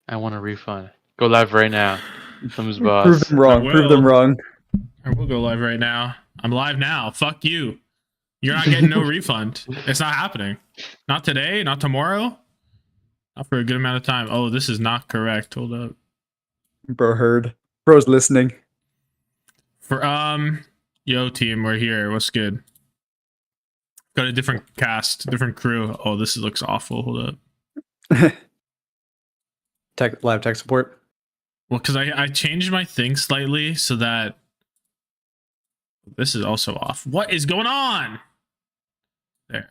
I want a refund. Go live right now. Thumbs boss. Prove them wrong. Prove them wrong. I will go live right now. I'm live now. Fuck you. You're not getting no refund. It's not happening. Not today. Not tomorrow. Not for a good amount of time. Oh, this is not correct. Hold up. Bro heard. Bro's listening. For yo team, we're here. What's good? Got a different cast, different crew. Oh, this looks awful. Hold up. Live tech support. Well, because I changed my thing slightly so that this is also off. What is going on? There.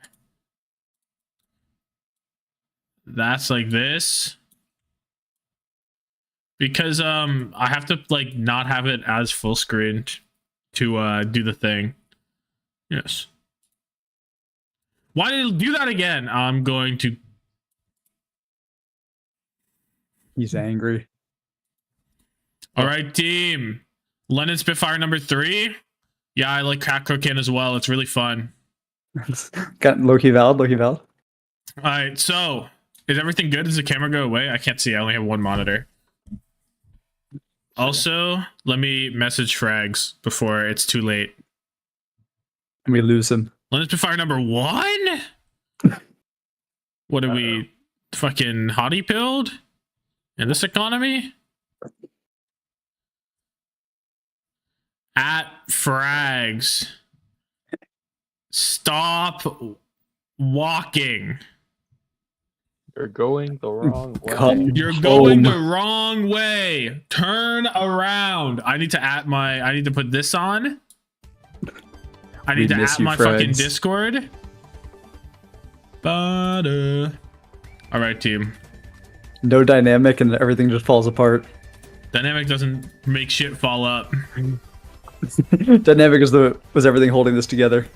That's like this. Because I have to like not have it as full screen to do the thing. Yes. Why did it do that again? I'm going to. He's angry. All right, team. Lennon Spitfire number 3. Yeah, I like crack cocaine as well. It's really fun. Got low-key valid, low-key valid. All right, so is everything good? Does the camera go away? I can't see. I only have one monitor. Also, let me message Frags before it's too late. And we lose him. Lennon Spitfire number 1? What are we fucking hottie pilled in this economy? At Frags. Stop walking. You're going the wrong way. You're going the wrong way. Turn around. I need to put this on. I need to add my fucking Discord. But all right, team. No dynamic and everything just falls apart. Dynamic doesn't make shit fall up. Dynamic was everything holding this together.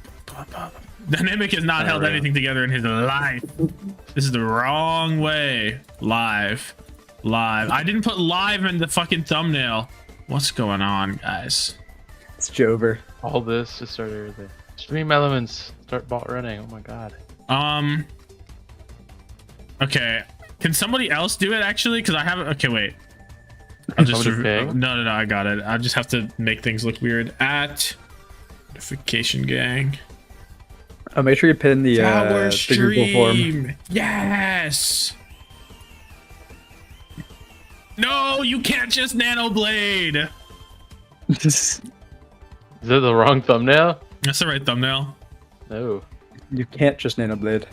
Dynamic has not held anything together in his life. This is the wrong way. Live. I didn't put live in the fucking thumbnail. What's going on, guys? It's Jover. All this just started everything. Stream elements start bot running. Oh my god. Okay. Can somebody else do it actually? Because I haven't. Okay, wait. I'll just no. I got it. I just have to make things look weird. At notification gang. Oh, make sure you pin the Google form. Yes. No, you can't just Nano Blade. Is that the wrong thumbnail? That's the right thumbnail. No. You can't just Nano Blade.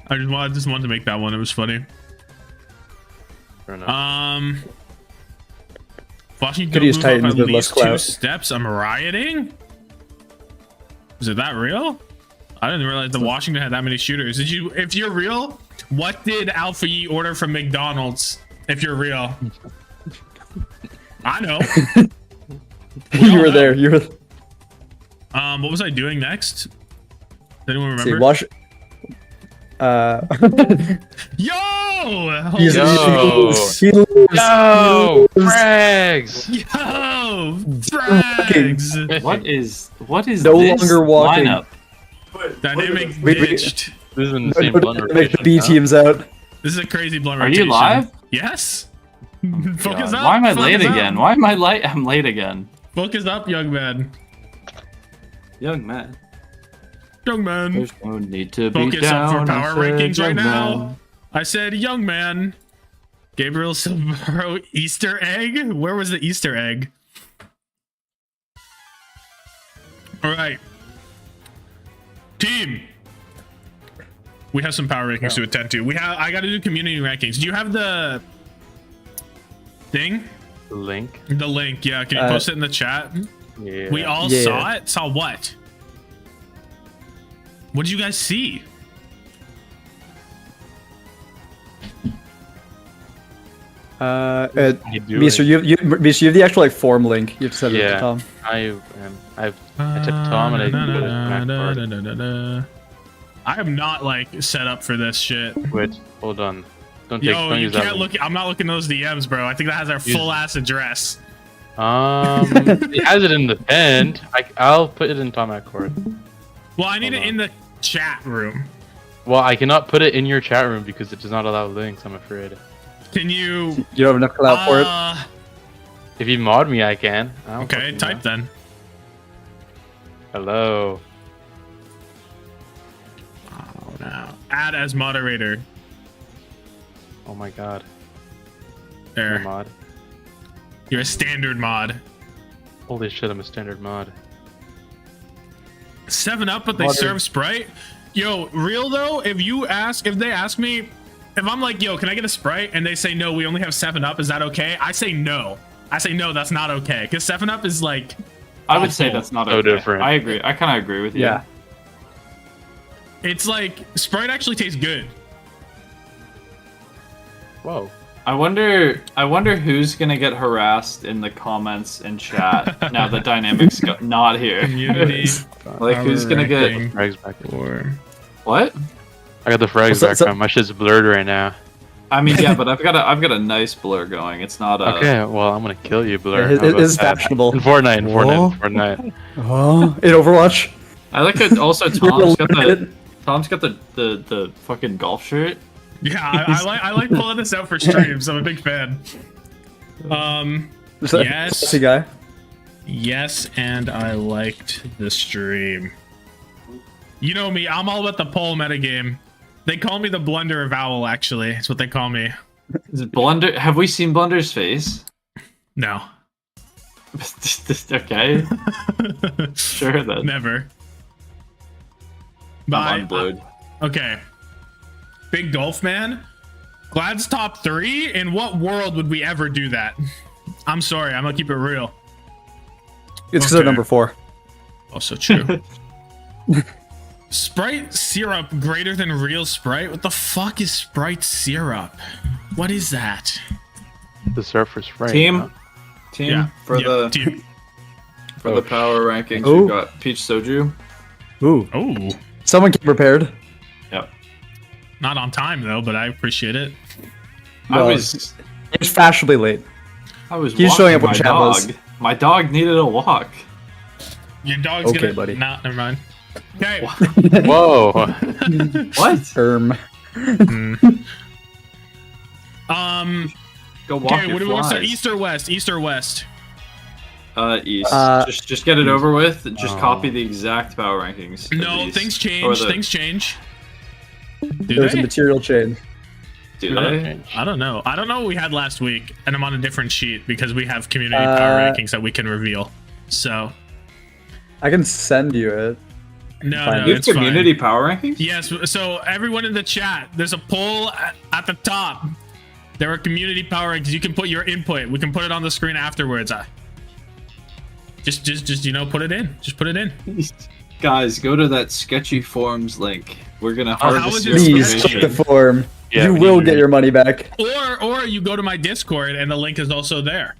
I just wanted to make that one. It was funny. Washington could use move Titans up at with less least 2 clout. steps. I'm rioting. Is it that real? I didn't realize the Washington had that many shooters. Did you? If you're real, what did Alpha Yi order from McDonald's? If you're real, I know. You were there. You were. What was I doing next? Does anyone remember? See, wash. Yo! Yo! Frags! Yo! Frags! What is no this longer walking. lineup? Dynamic ditched. This is in the same blunt Make the rotation. B teams out. This is a crazy blunt Are rotation. you live? Yes. God, Focus up. why am I Focus late up. again? Why am I late? I'm late again. Focus up, young man. Young man. Young man. There's no need to be Focus up for down. power rankings right young now. man. I said young man. Gabriel Silvero Easter egg? Where was the Easter egg? All right. Team. We have some power rankings to attend to. I got to do community rankings. Do you have the thing? Link. The link, yeah. Can you post it in the chat? Yeah. We all saw it? Saw what? What did you guys see? Mister, you have the actual like form link. You have to set it at the top. I tipped Tom and I I am not like set up for this shit. Wait, hold on. Don't You use that can't link. look. I'm not looking at those DMs, bro. I think that has our full ass address. It has it in the end. I'll put it in Tom Court. Well, I need it in the chat room. Well, I cannot put it in your chat room because it does not allow links, I'm afraid. Can you? You don't have enough clout for it. If you mod me, I can. I don't Okay, fucking type know. then. Hello. Oh no. Add as moderator. Oh my god. There. You're a mod. You're a standard mod. Holy shit, I'm a standard mod. 7-Up, but they Water. serve Sprite. Yo, real though, if they ask me, if I'm like, yo, can I get a Sprite? And they say, no, we only have 7-Up, is that okay? I say no. I say, no, that's not okay. Because 7-Up is like... I would say awful. that's not So okay. different. I agree. I kind of agree with you. Yeah. It's like, Sprite actually tastes good. Whoa. I wonder who's gonna get harassed in the comments and chat now that Dynamics not here. Community. Like who's gonna get ranking Frags back. or... what? I got the frags So- background. My shit's blurred right now. I mean, yeah, but I've got a nice blur going. It's not a. Okay, well, I'm gonna kill you, Blur. It How about is that? fashionable. In Fortnite, in Whoa. Fortnite. Oh, in Overwatch. I like it. Also, Tom's got Limited. the fucking golf shirt. Yeah, I like pulling this out for streams. I'm a big fan. Is that Yes. sexy guy? Yes, and I liked the stream. You know me, I'm all about the poll metagame. They call me the Blunder of Owl, actually. That's what they call me. Is it Blunder? Have we seen Blunder's face? No. Okay, sure then. Never. I'm Bye. unglued. Okay. Big Golf Man? Glad's top 3? In what world would we ever do that? I'm sorry, I'm gonna keep it real. It's because Okay. they're number 4. Also true. Sprite syrup greater than real Sprite? What the fuck is Sprite syrup? What is that? The surfer's right. Team, for Yeah, the team. for the power rankings, Oh. we got Peach Soju. Ooh. Oh, Someone came prepared. Yep. not on time though, but I appreciate it. I Well, was It's fashionably late. He's He's showing up when chat dog. was. My dog needed a walk. Your dog's Okay, gonna. buddy. Nah, never mind. Okay. Whoa. What? Go walk Okay. your What do we want to start? flies. East or west? East or west? East. Uh, just get it over with. Just Oh. copy the exact power rankings. of No, these. things Or change. the- Things change. Do There's a they? material chain. Do I they? don't, I don't know. I don't know what we had last week, and I'm on a different sheet because we have community Uh, power rankings that we can reveal. So I can send you it. no, Fine. no, You have it's community fine. power rankings? Yes. So everyone in the chat, there's a poll at the top. There are community power rankings. You can put your input. We can put it on the screen afterwards. Just you know, put it in. Just put it in. Guys, go to that sketchy forums link. We're gonna how harvest is your it Please information. check the form. Yeah, you we will need get to- your money back. Or you go to my Discord and the link is also there.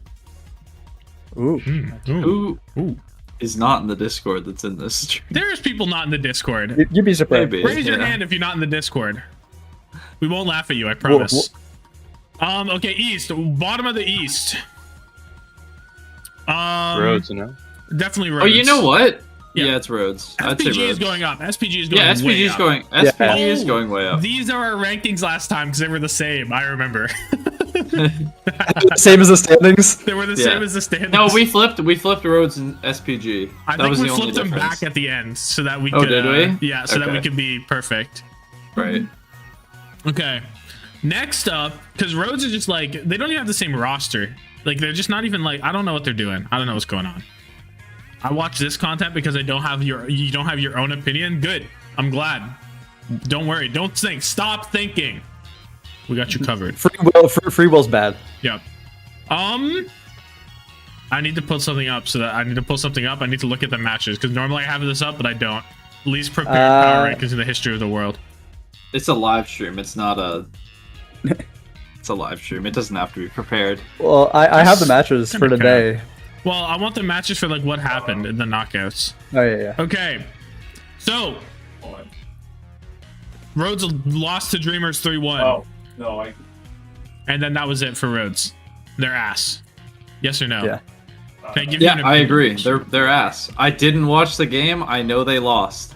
Ooh. Ooh. Who is not in the Discord that's in this stream? There's people not in the Discord. You'd be surprised. Maybe. Raise your Yeah. hand if you're not in the Discord. We won't laugh at you, I promise. Okay, East. Bottom of the East. Roads, you know? Definitely Roads. Oh, you know what? Yeah. Yeah, it's roads. I'd say SPG is roads. going up. SPG is going Yeah, way SPG is up. going. Yeah. SPG is Oh, going way up. These are our rankings last time because they were the same. I remember. Same as the standings. They were the Yeah. same as the standings. No, we flipped roads in SPG. I that think was we the only flipped them difference. back at the end so that we Oh, could. did we? Yeah, so that we Okay. could be perfect. Right. Okay. Next up, because roads are just like they don't even have the same roster. Like they're just not even like I don't know what they're doing. I don't know what's going on. I watch this content because you don't have your own opinion. Good. I'm glad. Don't worry. Don't think. Stop thinking. We got you covered. Free will's bad. Yep. I need to put something up so that I need to pull something up. I need to look at the matches because normally I have this up, but I don't. Least prepared power rankings in the history of the world. It's a live stream. It's not a. It's a live stream. It doesn't have to be prepared. Well, I have the matches for today. Well, I want the matches for like what happened in the knockouts. Oh yeah. Okay, so Rhodes lost to Dreamers 3-1. Oh, no, And then that was it for Rhodes. Their ass. Yes or no? Yeah. Can I give you Yeah, an I opinion? agree. They're ass. I didn't watch the game. I know they lost.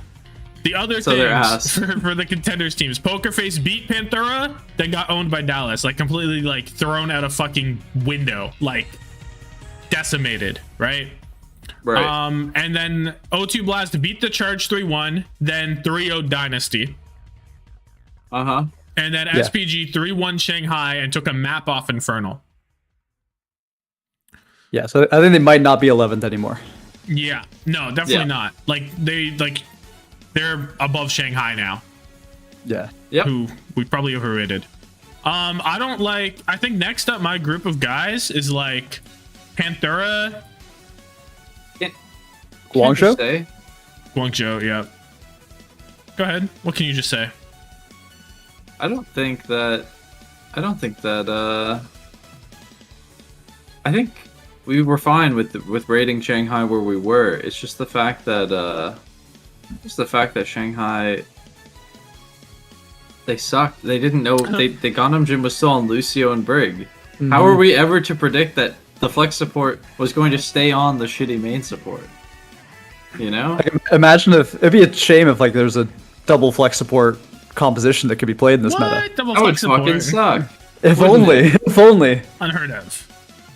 The other So they're things for the contenders teams: Poker Face beat Panthera, then got owned by Dallas, like completely like thrown out a fucking window, like decimated, right? Right. And then O2 Blast beat the Charge 3-1, then 3-0 Dynasty. Uh-huh. And then SPG 3-1 Shanghai and took a map off Infernal. Yeah, so I think they might not be 11th anymore. Yeah, no, definitely not. Like they're above Shanghai now. Yeah. Yep. Who we probably overrated. I think next up my group of guys is like Panthera, Guangzhou? Guangzhou, yeah. Go ahead. What can you just say? I think we were fine with rating Shanghai where we were. It's just the fact that Shanghai, they sucked. They didn't know they Gundam Jin was still on Lucio and Brig. How are we ever to predict that the flex support was going to stay on the shitty main support? You know? Like, imagine it'd be a shame if like there's a double flex support composition that could be played in this meta. Double That would flex support? fucking suck. If only. Unheard of.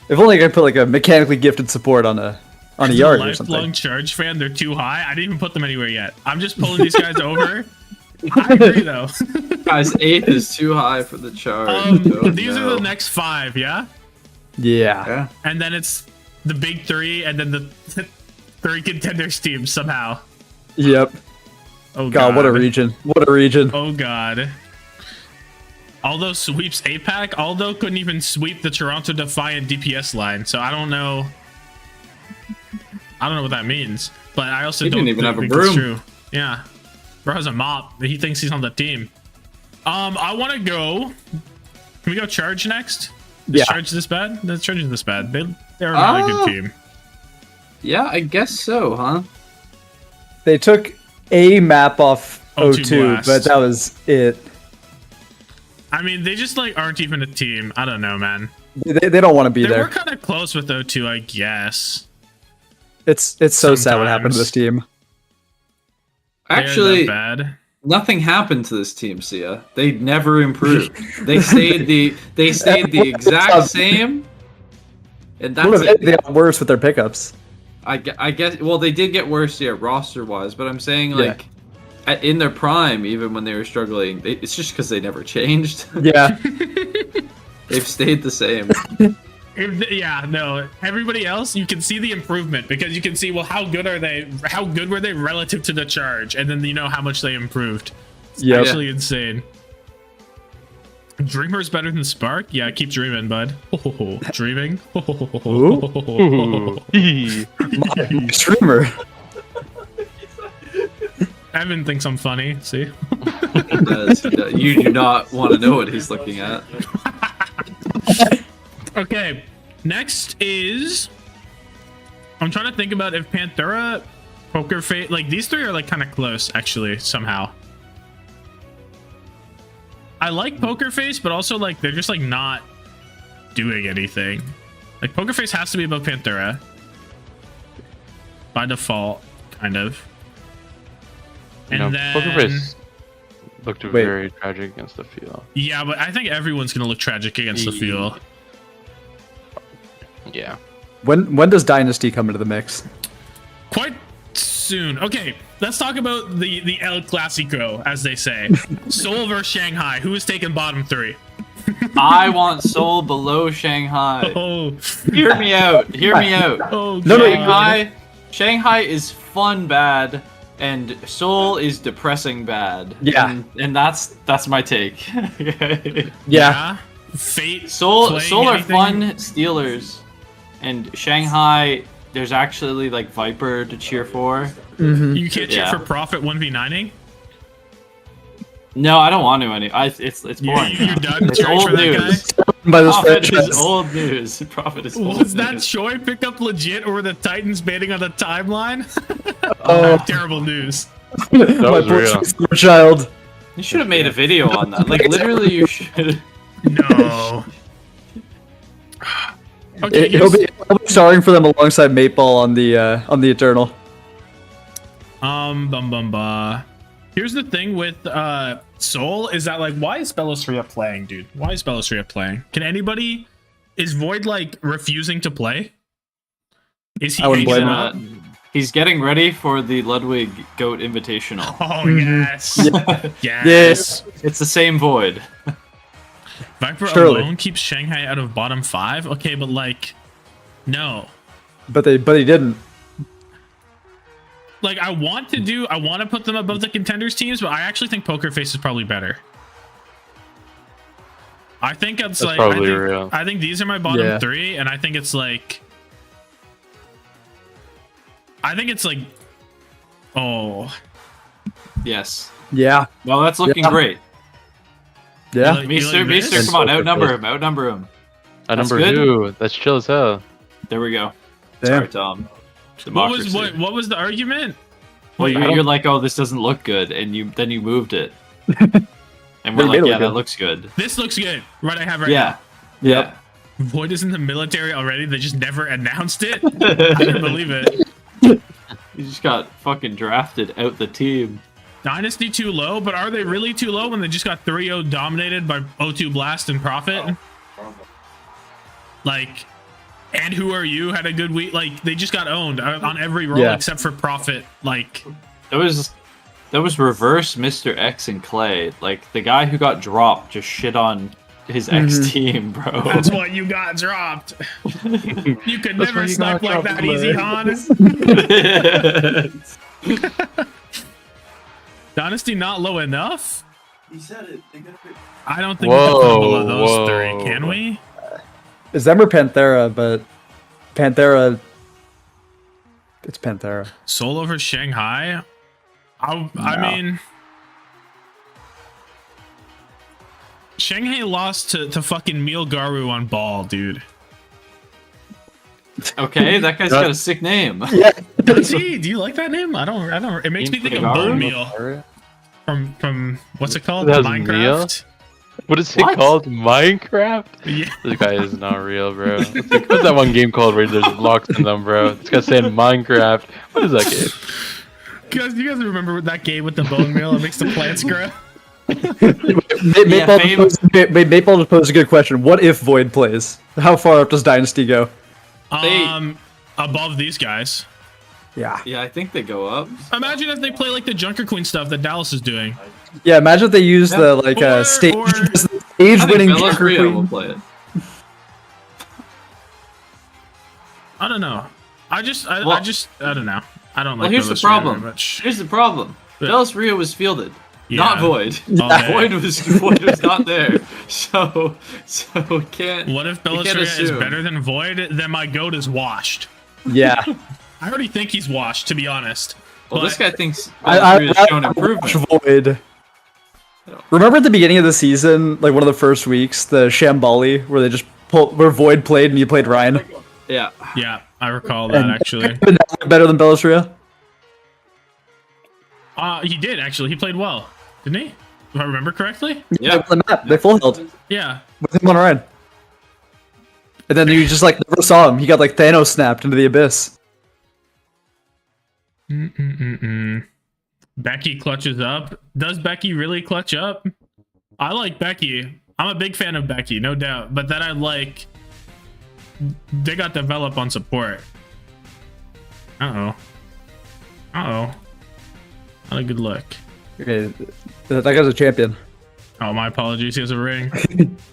If only I could put like a mechanically gifted support on a yard or something. Lifelong Charge fan, they're too high. I didn't even put them anywhere yet. I'm just pulling these guys over. I agree though. Guys, 8th is too high for the charge. These are the next 5, yeah? Yeah. And then it's the big 3 and then the 3 contenders teams somehow. Yep. Oh God, what a region. What a region. Oh god. Aldo sweeps APAC. Aldo couldn't even sweep the Toronto Defiant DPS line, so I don't know what that means. But I also don't even have a think broom. it's true. Yeah. Bro has a mop. He thinks he's on the team. I want to go. Can we go Charge next? Is Charge this bad? The Charge is this bad. They're a really good team. Yeah, I guess so, huh? They took a map off O2 O2, Blast. but that was it. I mean, they just like aren't even a team. I don't know, man. They don't want to be They there. were kind of close with O2, I guess. It's so sad what happened to this team. Actually, bad. nothing happened to this team, Sia. They never improved. They stayed the exact same. And that's it. They got worse with their pickups. I guess. Well, they did get worse, roster wise. But I'm saying like, in their prime, even when they were struggling, it's just because they never changed. Yeah. They've stayed the same. Yeah, no. Everybody else, you can see the improvement because you can see, well, how good are they? How good were they relative to the Charge? And then you know how much they improved. It's actually insane. Dreamer's better than Spark? Yeah, keep dreaming, bud. Dreaming? Streamer. Evan thinks I'm funny, see? He does. You do not want to know what he's looking at. Okay, next is... I'm trying to think about if Panthera, Poker Face... Like, these 3 are, like, kind of close, actually, somehow. I like Poker Face, but also, like, they're just, like, not doing anything. Like, Poker Face has to be above Panthera. By default, kind of. And then... Poker Face looked very tragic against the field. Yeah, but I think everyone's going to look tragic against the field. Yeah. When does Dynasty come into the mix? Quite soon. Okay, let's talk about the El Clasico, as they say. Seoul versus Shanghai. Who is taking bottom 3? I want Seoul below Shanghai. Oh, Hear me out. Hear me out. oh, Shanghai is fun bad, and Seoul is depressing bad. Yeah. And that's my take. yeah. Fate. Seoul are anything? fun stealers, and Shanghai, there's actually like Viper to cheer for. You can't cheer for Profit 1v9ing? No, I don't want to it's boring. You're done It's cheering old for that news. guy? By this Profit franchise. is old news. Profit is old Was that news. Choi pickup legit, or were the Titans baiting on the timeline? Oh. Terrible news. My was poor real. poor child. You should have made a video on that. Like literally, you should. No. Okay, He'll be starring for them alongside Mateball on the Eternal. bum bum ba. Here's the thing with Soul is that, like, why is Bellosaria playing, dude? Why is Bellosaria playing? Can anybody... Is Void, like, refusing to play? Is he I wouldn't hanging blame it him. up? He's getting ready for the Ludwig Goat Invitational. Oh, yes. Yeah. Yes. It's the same Void. Viper Surely. alone keeps Shanghai out of bottom 5? Okay, but, like, no. But he didn't. Like, I want to put them above the contenders teams, but I actually think Poker Face is probably better. I think it's That's like probably real. I think these are my bottom Yeah. 3, and I think it's like oh, Yes. Yeah. No, that's looking Yeah. great. Yeah. You like Meester, this? come on, outnumber him, outnumber him. That's Number good? 2. That's chill as hell. There we go. Damn. Sorry, Tom. Democracy. what was the argument? Well, Wait, you're like, oh, this doesn't look good, and then you moved it. And we're They like, look yeah, that good. looks good. This looks good. Right, I have right Yeah. Yep. now. Void is in the military already. They just never announced it. I didn't believe it. You just got fucking drafted out the team. Dynasty too low, but are they really too low when they just got 3-0 dominated by O2 Blast and Profit? Like, and Who Are You had a good week. Like, they just got owned on every role Yeah. except for Profit. Like, That was reverse Mr. X and Clay. Like, the guy who got dropped just shit on his ex team, bro. that's what you got dropped. You could That's never what you snipe got like that dropped, easy, man. Han. Dynasty not low enough? He said it. They gotta pick. I don't think we can put below those Whoa. 3, can we? It's them or Panthera, but Panthera. It's Panthera. Soul over Shanghai? I No. mean... Shanghai lost to fucking Mealgaru on ball, dude. Okay, that guy's got a sick name. Does he? Do you like that name? I don't. It makes me think of Mealgaru? Bone Meal from what's it called? It has Minecraft. What is it What? called? Minecraft? Yeah. This guy is not real, bro. It's like, what's that one game called where there's blocks in them, bro? This guy's saying Minecraft. What is that game? You guys remember that game with the bone meal? It makes the plants grow. Maple just posed a good question. What if Void plays? How far up does Dynasty go? Above these guys. Yeah. Yeah, I think they go up. Imagine if they play like the Junker Queen stuff that Dallas is doing. Yeah, imagine if they use the like Or- stage or- I think winning Bella's Joker Rio will Queen. play it. I don't know. I don't know. I don't like. Well, here's the Bella's Rio problem. very much. Here's the problem. Yeah. Bella's Rio was fielded, not Yeah. Void. Okay. Void was not there. So it can't. What if you can't Bellasaria is assume. better than Void? Then my goat is washed. Yeah. I already think he's washed, to be honest. Well, But- this guy thinks I Bella's Rio has shown watch improvement. Void. Remember at the beginning of the season, like one of the first weeks, the Shambali, where they just where Void played and you played Ryan? Yeah. Yeah, I recall that actually. Better than Bellasaria? He did actually. He played well, didn't he? If I remember correctly. Yeah. The map, they full held Yeah. with him on Ryan. And then you just like never saw him. He got like Thanos snapped into the abyss. Becky clutches up. Does Becky really clutch up? I like Becky. I'm a big fan of Becky, no doubt. But then I like they got develop on support. Uh-oh. Not a good look. Okay, that guy's a champion. Oh, my apologies. He has a ring.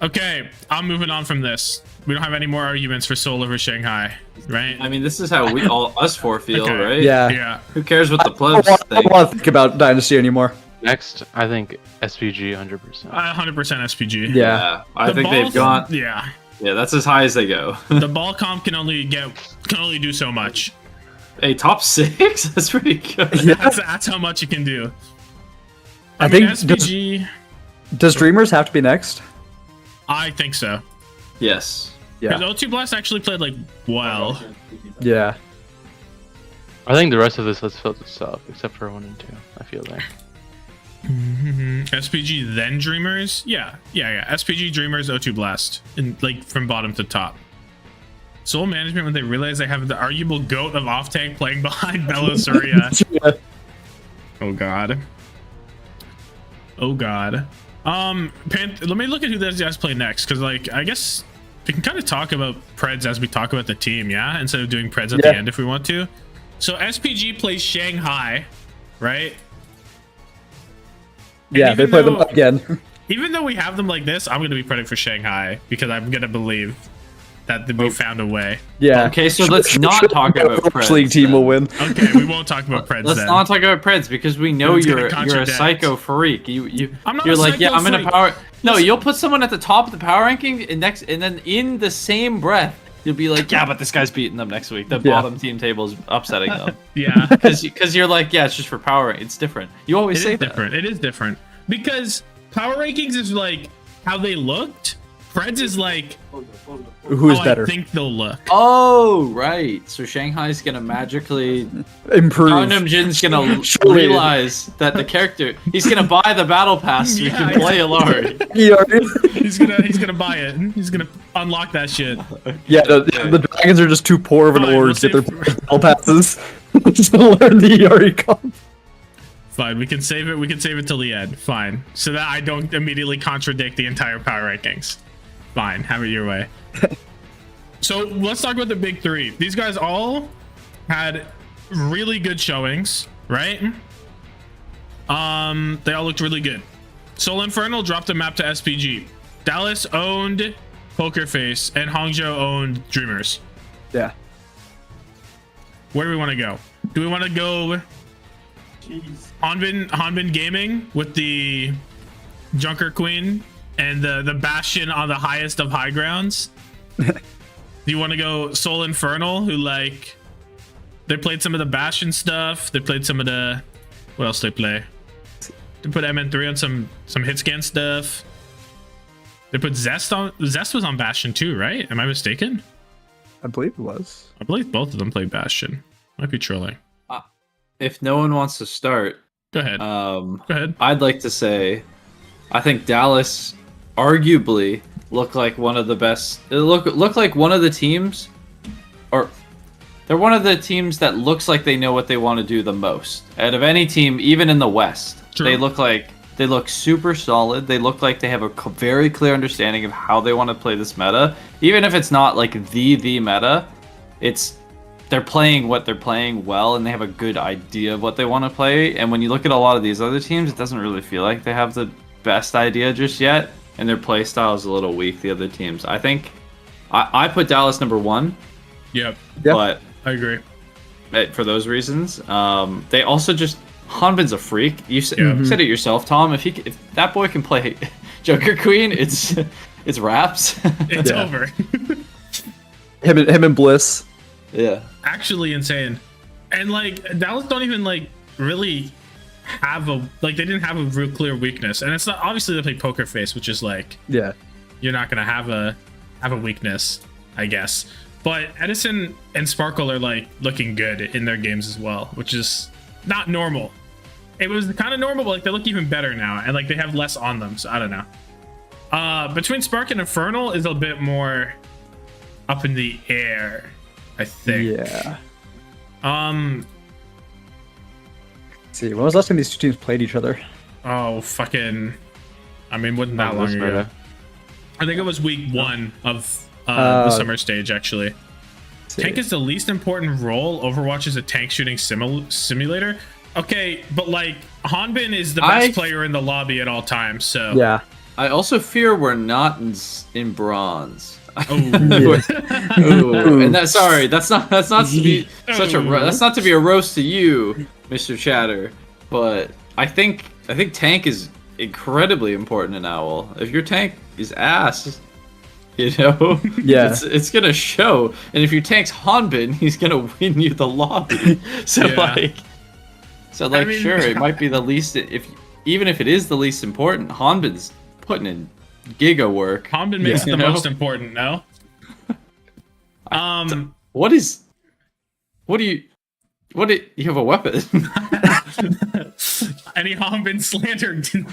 Okay, I'm moving on from this. We don't have any more arguments for Seoul over Shanghai, right? I mean, this is how we us four feel, Okay. right? Yeah. Yeah. Who cares what the I plebs don't think? want to think about Dynasty anymore. Next, I think SPG 100%. 100% SPG. Yeah. I The think ball- they've gone. Yeah. Yeah, that's as high as they go. The ball comp can only do so much. Hey, top 6? That's pretty good. That's how much it can do. I think mean, SPG. Does Dreamers have to be next? I think so. Yes. Because Yeah. O2 Blast actually played like well. Yeah. I think the rest of this has filled itself, except for 1 and 2. I feel like. SPG then Dreamers. Yeah. SPG Dreamers O2 Blast, and like from bottom to top. Soul Management when they realize they have the arguable goat of off tank playing behind Bellasaria. Yeah. Oh god. Oh god. Let me look at who those guys play next, because like I guess we can kind of talk about Preds as we talk about the team, yeah, instead of doing Preds at the end if we want to. So SPG plays Shanghai, right? Yeah, they play them again. Even though we have them like this, I'm gonna be predicting for Shanghai because I'm gonna believe that we found a way. Yeah. Okay, so let's not talk about Preds. League team then. will win. Okay, we won't talk about Preds Let's then. not talk about Preds because we know It's gonna you're a contradict. psycho freak. I'm not You're a like, yeah, psycho I'm gonna freak. power. No, you'll put someone at the top of the power ranking and then in the same breath, you'll be like, yeah, but this guy's beating them next week. The bottom team table is upsetting them. Yeah. Because you're like, yeah, it's just for power. It's different. You always It say is that. different. It is different because power rankings is like how they looked. Preds is like Who is how better? I think they'll look. Oh, right. So Shanghai's gonna magically. Improve. Gundam Jin's gonna Surely. realize that the character. He's gonna buy the battle pass so he Yeah, can play Alari. He's gonna buy it. He's gonna unlock that shit. Yeah, the dragons are just too poor of an Fine, order we'll to get their save- battle passes. Just to learn the ERE comp. Fine, we can save it. We can save it till the end. Fine, so that I don't immediately contradict the entire power rankings. Fine, have it your way. So let's talk about the big three. These guys all had really good showings, right? They all looked really good. Soul Infernal dropped a map to SPG. Dallas owned Poker Face, and Hangzhou owned Dreamers. Yeah. Where do we want to go? Do we want to go Hanbin Gaming with the Junker Queen and the Bastion on the highest of high grounds? Do you want to go Soul Infernal, who like they played some of the Bastion stuff? They played some of the what else they play? They put MN3 on some hit scan stuff. They put Zest on. Zest was on Bastion too, right? Am I mistaken? I believe it was. I believe both of them played Bastion. Might be trolling. If no one wants to start, Go ahead. Go ahead. I'd like to say, I think Dallas arguably looked like one of the best. It look like one of the teams, or they're one of the teams that looks like they know what they want to do the most out of any team, even in the West. True. They look super solid. They look like they have a very clear understanding of how they want to play this meta, even if it's not like the meta. They're playing what they're playing well, and they have a good idea of what they want to play. And when you look at a lot of these other teams, it doesn't really feel like they have the best idea just yet, and their play style is a little weak. The other teams, I think, I put Dallas number one, Yep. but I agree. for those reasons, they also just Hanbin's a freak. You said it yourself, Tom. If that boy can play Joker Queen, it's raps. It's over. Him and Bliss. Yeah. Actually insane. And like Dallas don't even like really have they didn't have a real clear weakness. And it's not obviously they play Poker Face, which is like Yeah. you're not gonna have a weakness, I guess. But Edison and Sparkle are like looking good in their games as well, which is not normal. It was kind of normal, but like they look even better now, and like they have less on them, so I don't know. Between Spark and Infernal is a bit more up in the air, I think. Yeah. Um. Let's see, when was the last time these two teams played each other? Oh, fucking. I mean, wasn't that long ago? I think it was week 1 of the summer stage, actually. Tank is the least important role. Overwatch is a tank shooting simulator. Okay, but like Hanbin is the best player in the lobby at all times, so Yeah. I also fear we're not in bronze. Oh, Ooh, and that's not to be that's not to be a roast to you, Mr. Chatter, but I think tank is incredibly important in Owl. If your tank is ass, yeah, it's gonna show. And if your tank's Hanbin, he's gonna win you the lobby. So I mean, sure, it might be the least. Even if it is the least important, Hanbin's putting in giga work. Hanbin makes it the most important, no? What do you have a weapon? Any Hanbin slander, you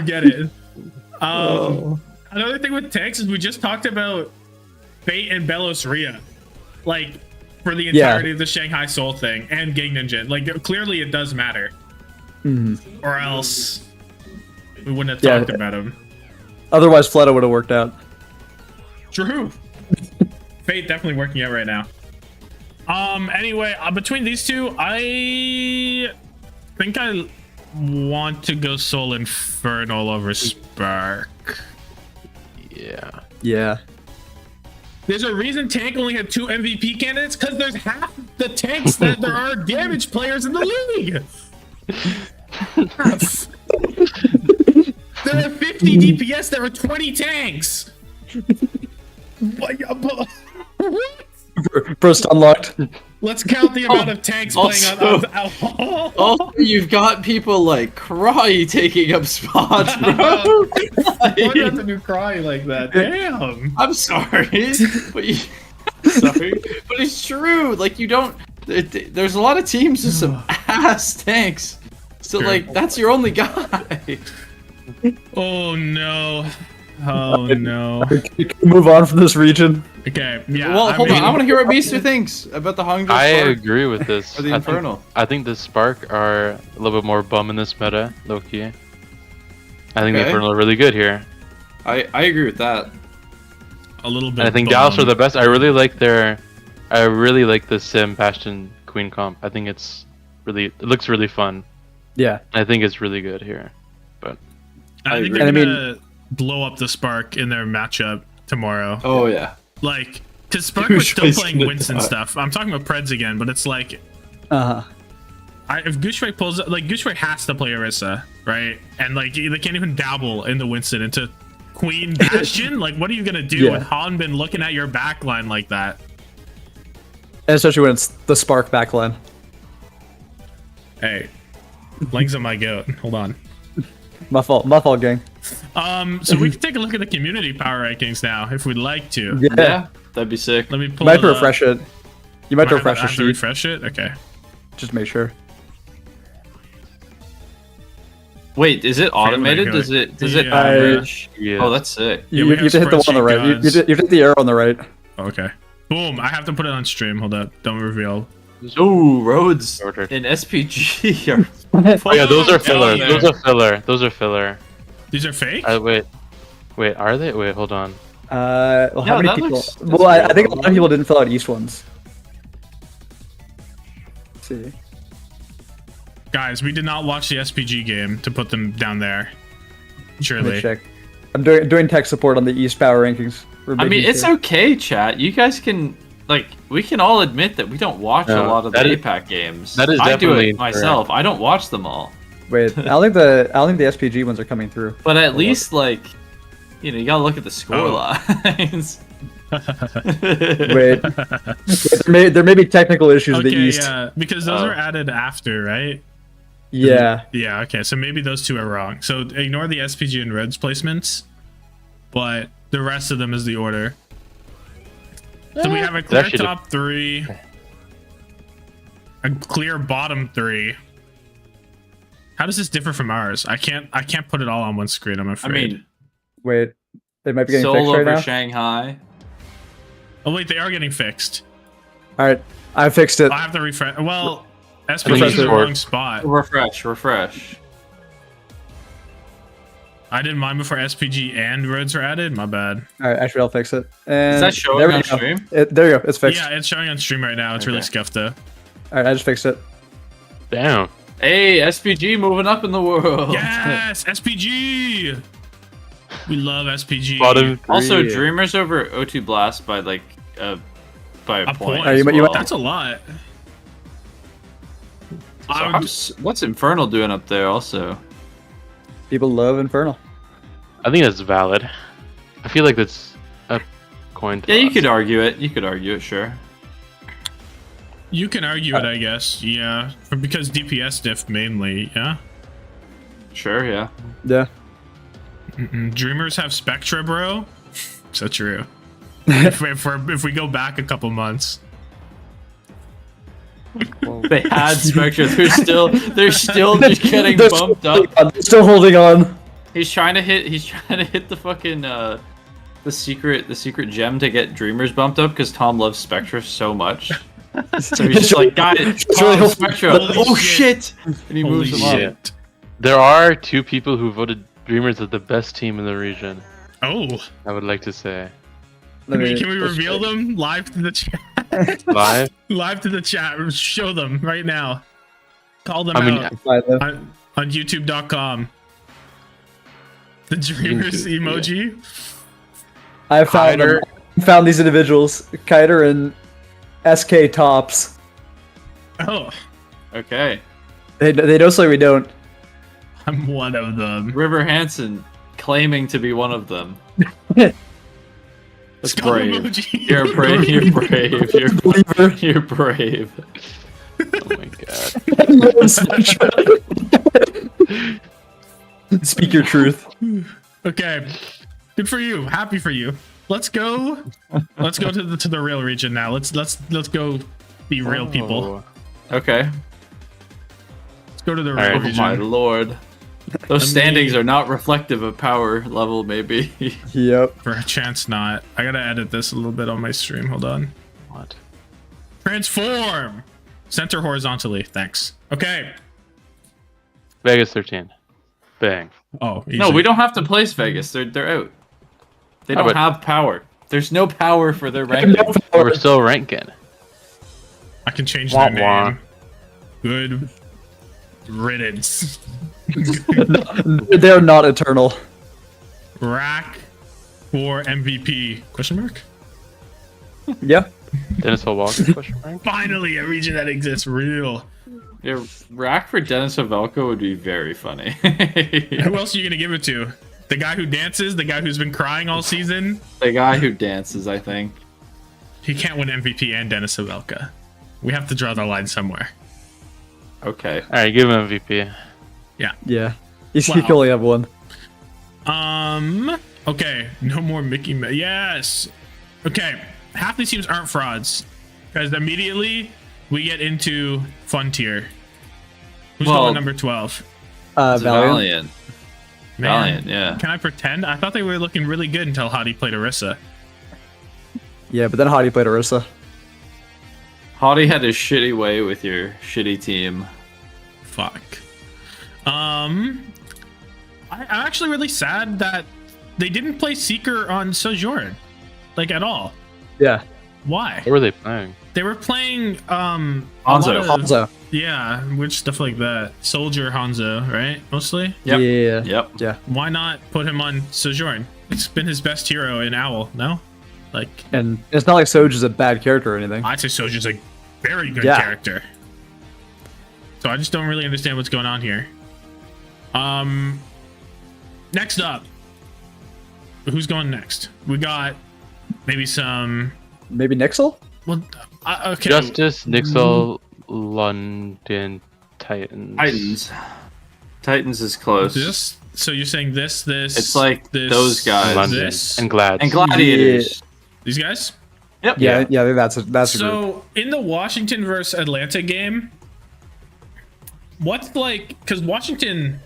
get it. Another thing with tanks is we just talked about Fate and Belos Ria, like for the entirety of the Shanghai Soul thing and Gang Ninja. Like clearly it does matter. Or else we wouldn't have Yeah. talked about him. Otherwise, Fleta would have worked out. True. Fate definitely working out right now. Anyway, between these two, I think I want to go Soul Infernal over Spark. Yeah. Yeah. There's a reason Tank only had 2 MVP candidates, because there's half the tanks that there are damage players in the league. Half. There are 50 DPS, there are 20 tanks. What? First unlocked. Let's count the amount of tanks playing on. Also, you've got people like Cry taking up spots, bro. Why do you have to do Cry like that? Damn. I'm sorry, but sorry, but it's true. Like you don't. There's a lot of teams with some ass tanks, so Sure. like that's your only guy. Oh no. Oh no. Move on from this region. Okay. Yeah. Well, hold on. I want to hear what to. Meester thinks about the Hangzhou I Spark agree with this. or the Infernal. I think the Spark are a little bit more bum in this meta, low key. I think the Okay. Infernal are really good here. I agree with that. A little bit. And I think bummed. Dallas are the best. I really like the Sim Bastion Queen comp. I think it looks really fun. Yeah. I think it's really good here. I think agree. they're And I gonna blow up the Spark in their matchup tomorrow. Oh yeah. Like, because Spark was still Gooshway's playing gonna Winston die. stuff. I'm talking about Preds again, but it's like, Uh huh. if Gooshway pulls, like, Gooshway has to play Orisa, right? And like, they can't even dabble into Winston into Queen Bastion. Like, what are you gonna do Yeah. with Hanbin looking at your backline like that? And especially when it's the Spark backline. Hey, Lang's on my goat. Hold on. My fault, gang. So we can take a look at the community power rankings now, if we'd like to. Yeah, that'd be sick. Let me pull You might it refresh it. You might up. refresh I the have to sheet. refresh it? Okay. Just make sure. Wait, is it automated? wait. Does it Yeah. average? Yeah. Oh, that's sick. You, we you have have to hit the one on the right. spreadsheet You have to hit the arrow on the right. Okay. Boom. I have to put it on stream. Hold up. Don't reveal. Ooh, roads Order. in SPG are Oh yeah, those are Fuck filler. out there. Those are filler. Those are filler. These are fake? Wait, are they? Wait, hold on. Well, how No, many that people? looks- that's Well, I real. think a lot of people didn't fill out East ones. Let's see. Guys, we did not watch the SPG game to put them down there. Let me Surely. check. I'm doing tech support on the East power rankings. We're I big mean, East it's here. okay, chat. You guys can we can all admit that we don't watch a No, lot of the that is- APAC games. that is I do definitely it myself. I don't watch them all, Wait, I don't think the SPG ones are coming through. but at least you gotta look at the score Oh. lines. Wait, there may be technical issues with Okay, the East. yeah. Because those Oh. are added after, right? Yeah. Yeah, okay. So maybe those two are wrong. So ignore the SPG and Reds placements, but the rest of them is the order. So we have a clear actually top 3, a clear bottom 3. How does this differ from ours? I can't put it all on one screen, I'm I afraid. mean, Wait, they might be getting Seoul fixed right over now. Shanghai. Oh wait, they are getting fixed. All right, I fixed it. I'll have to refresh. Well, think SPG is it's in the work. wrong spot. Refresh. I did mine before SPG and Rhodes were added. My bad. All right, actually, I'll fix it. And Is that showing there we on go. stream? There you go. It's fixed. Yeah, it's showing on stream right now. It's really Okay. scuffed though. All right, I just fixed it. Damn. Hey, SPG moving up in the world. Yes, SPG. We love SPG. Bottom Also, three. Dreamers over O2 Blast by a A point. point. as you well. That's a lot. So I would- what's Infernal doing up there also? People love Infernal. I think that's valid. I feel like that's a coin toss. Yeah, you could argue it. Sure. You can argue it, I guess. Yeah, because DPS diff mainly. Yeah. Sure, yeah. Yeah. Dreamers have Spectra, bro. So true. if we go back a couple months. They had Spectre. They're still just getting They're bumped up. Still holding on. He's trying to hit the fucking the secret gem to get Dreamers bumped up because Tom loves Spectre so much. So he's just like, got it. Call Spectra. Holy Oh shit. shit! And he Holy moves him up. shit. There are 2 people who voted Dreamers as the best team in the region. Oh. I would like to say Can we reveal them live to the chat? live. Live to the chat. Show them right now. Call them I mean, out on YouTube.com. The Dreamers emoji. I found Kiter. found these individuals, Kiter and SK Tops. Oh, Okay. They know so we don't. I'm one of them. River Hansen claiming to be one of them. That's Skull brave. emoji. You're brave. You're brave. You're brave. Oh my god. Speak your truth. Okay, good for you. Happy for you. Let's go. Let's go to the real region now. Let's go be real people. Okay. Let's go to the real Alright. Oh region. my lord. Those standings are not reflective of power level, maybe. Yep. For a chance not. I gotta edit this a little bit on my stream. Hold on. What? Transform. Center horizontally. Thanks. Okay. Vegas 13. Bang. Oh, easy. No, we don't have to place Vegas. They're out. They don't but- have power. There's no power for their ranking. We're still ranking. I can change Wah, their wah. name. Good riddance. They're not eternal. Rack for MVP? Question mark. Yeah. Dennis Walker question mark? Finally, a region that exists real. Yeah, rack for Dennis Havelko would be very funny. Who else are you gonna give it to? The guy who dances? The guy who's been crying all season? The guy who dances, I think. He can't win MVP and Dennis Havelka. We have to draw the line somewhere. Okay. Alright, give him MVP. Yeah. You Wow. can only have one. Okay. No more Mickey. Yes. Okay. Half these teams aren't frauds, because immediately we get into fun tier. Who's Well, going number 12? Valiant. Valiant. Man, Valiant, yeah. Can I pretend? I thought they were looking really good until Hottie played Orisa. Yeah, but then Hottie played Orisa. Hottie had his shitty way with your shitty team. Fuck. I'm actually really sad that they didn't play Seeker on Sojourn, like at all. Yeah. Why? What were they playing? They were playing a Hanzo. lot of- Hanzo. yeah, which stuff like that. Soldier Hanzo, right? Mostly. Yep. Yeah. Yep. Yeah. Why not put him on Sojourn? It's been his best hero in Owl, no? Like, And it's not like Soj is a bad character or anything. I'd say Sojourn's a very good Yeah. character. So I just don't really understand what's going on here. Next up. Who's going next? We got maybe some. Maybe Nixel? Well, okay. Justice, Nixel, London, Titans. Titans. Titans is close. This. So you're saying this. It's like this, those guys. London This. and Glad. And Gladiators. These guys. Yep. Yeah, that's a group. So in the Washington versus Atlanta game, what's like? Because Washington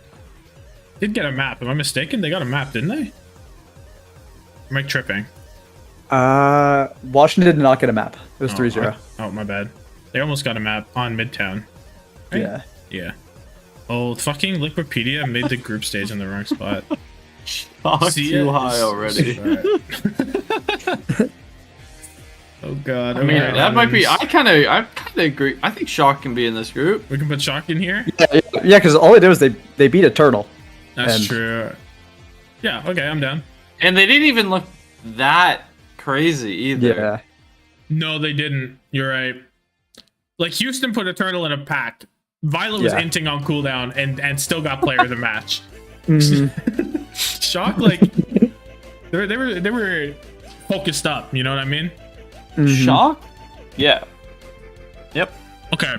did get a map. Am I mistaken? They got a map, didn't they? Am I tripping? Washington did not get a map. It was 3-0. Oh, my bad. They almost got a map on Midtown. Right? Yeah. Yeah. Oh, fucking Liquipedia made the group stage in the wrong spot. Oh, See too ya. high already. Oh god. I mean, okay. that might be. I kind of agree. I think Shock can be in this group. We can put Shock in here. Yeah, because all they did was they beat Eternal. That's And- true. Yeah. Okay, I'm down. And they didn't even look that crazy either. Yeah. No, they didn't. You're right. Like Houston put Eternal in a pack. Violet was Yeah. inting on cooldown and still got player of the match. Mhm. Shock, like they were focused up. You know what I mean? Mhm. Shock? Yeah. Yep. Okay.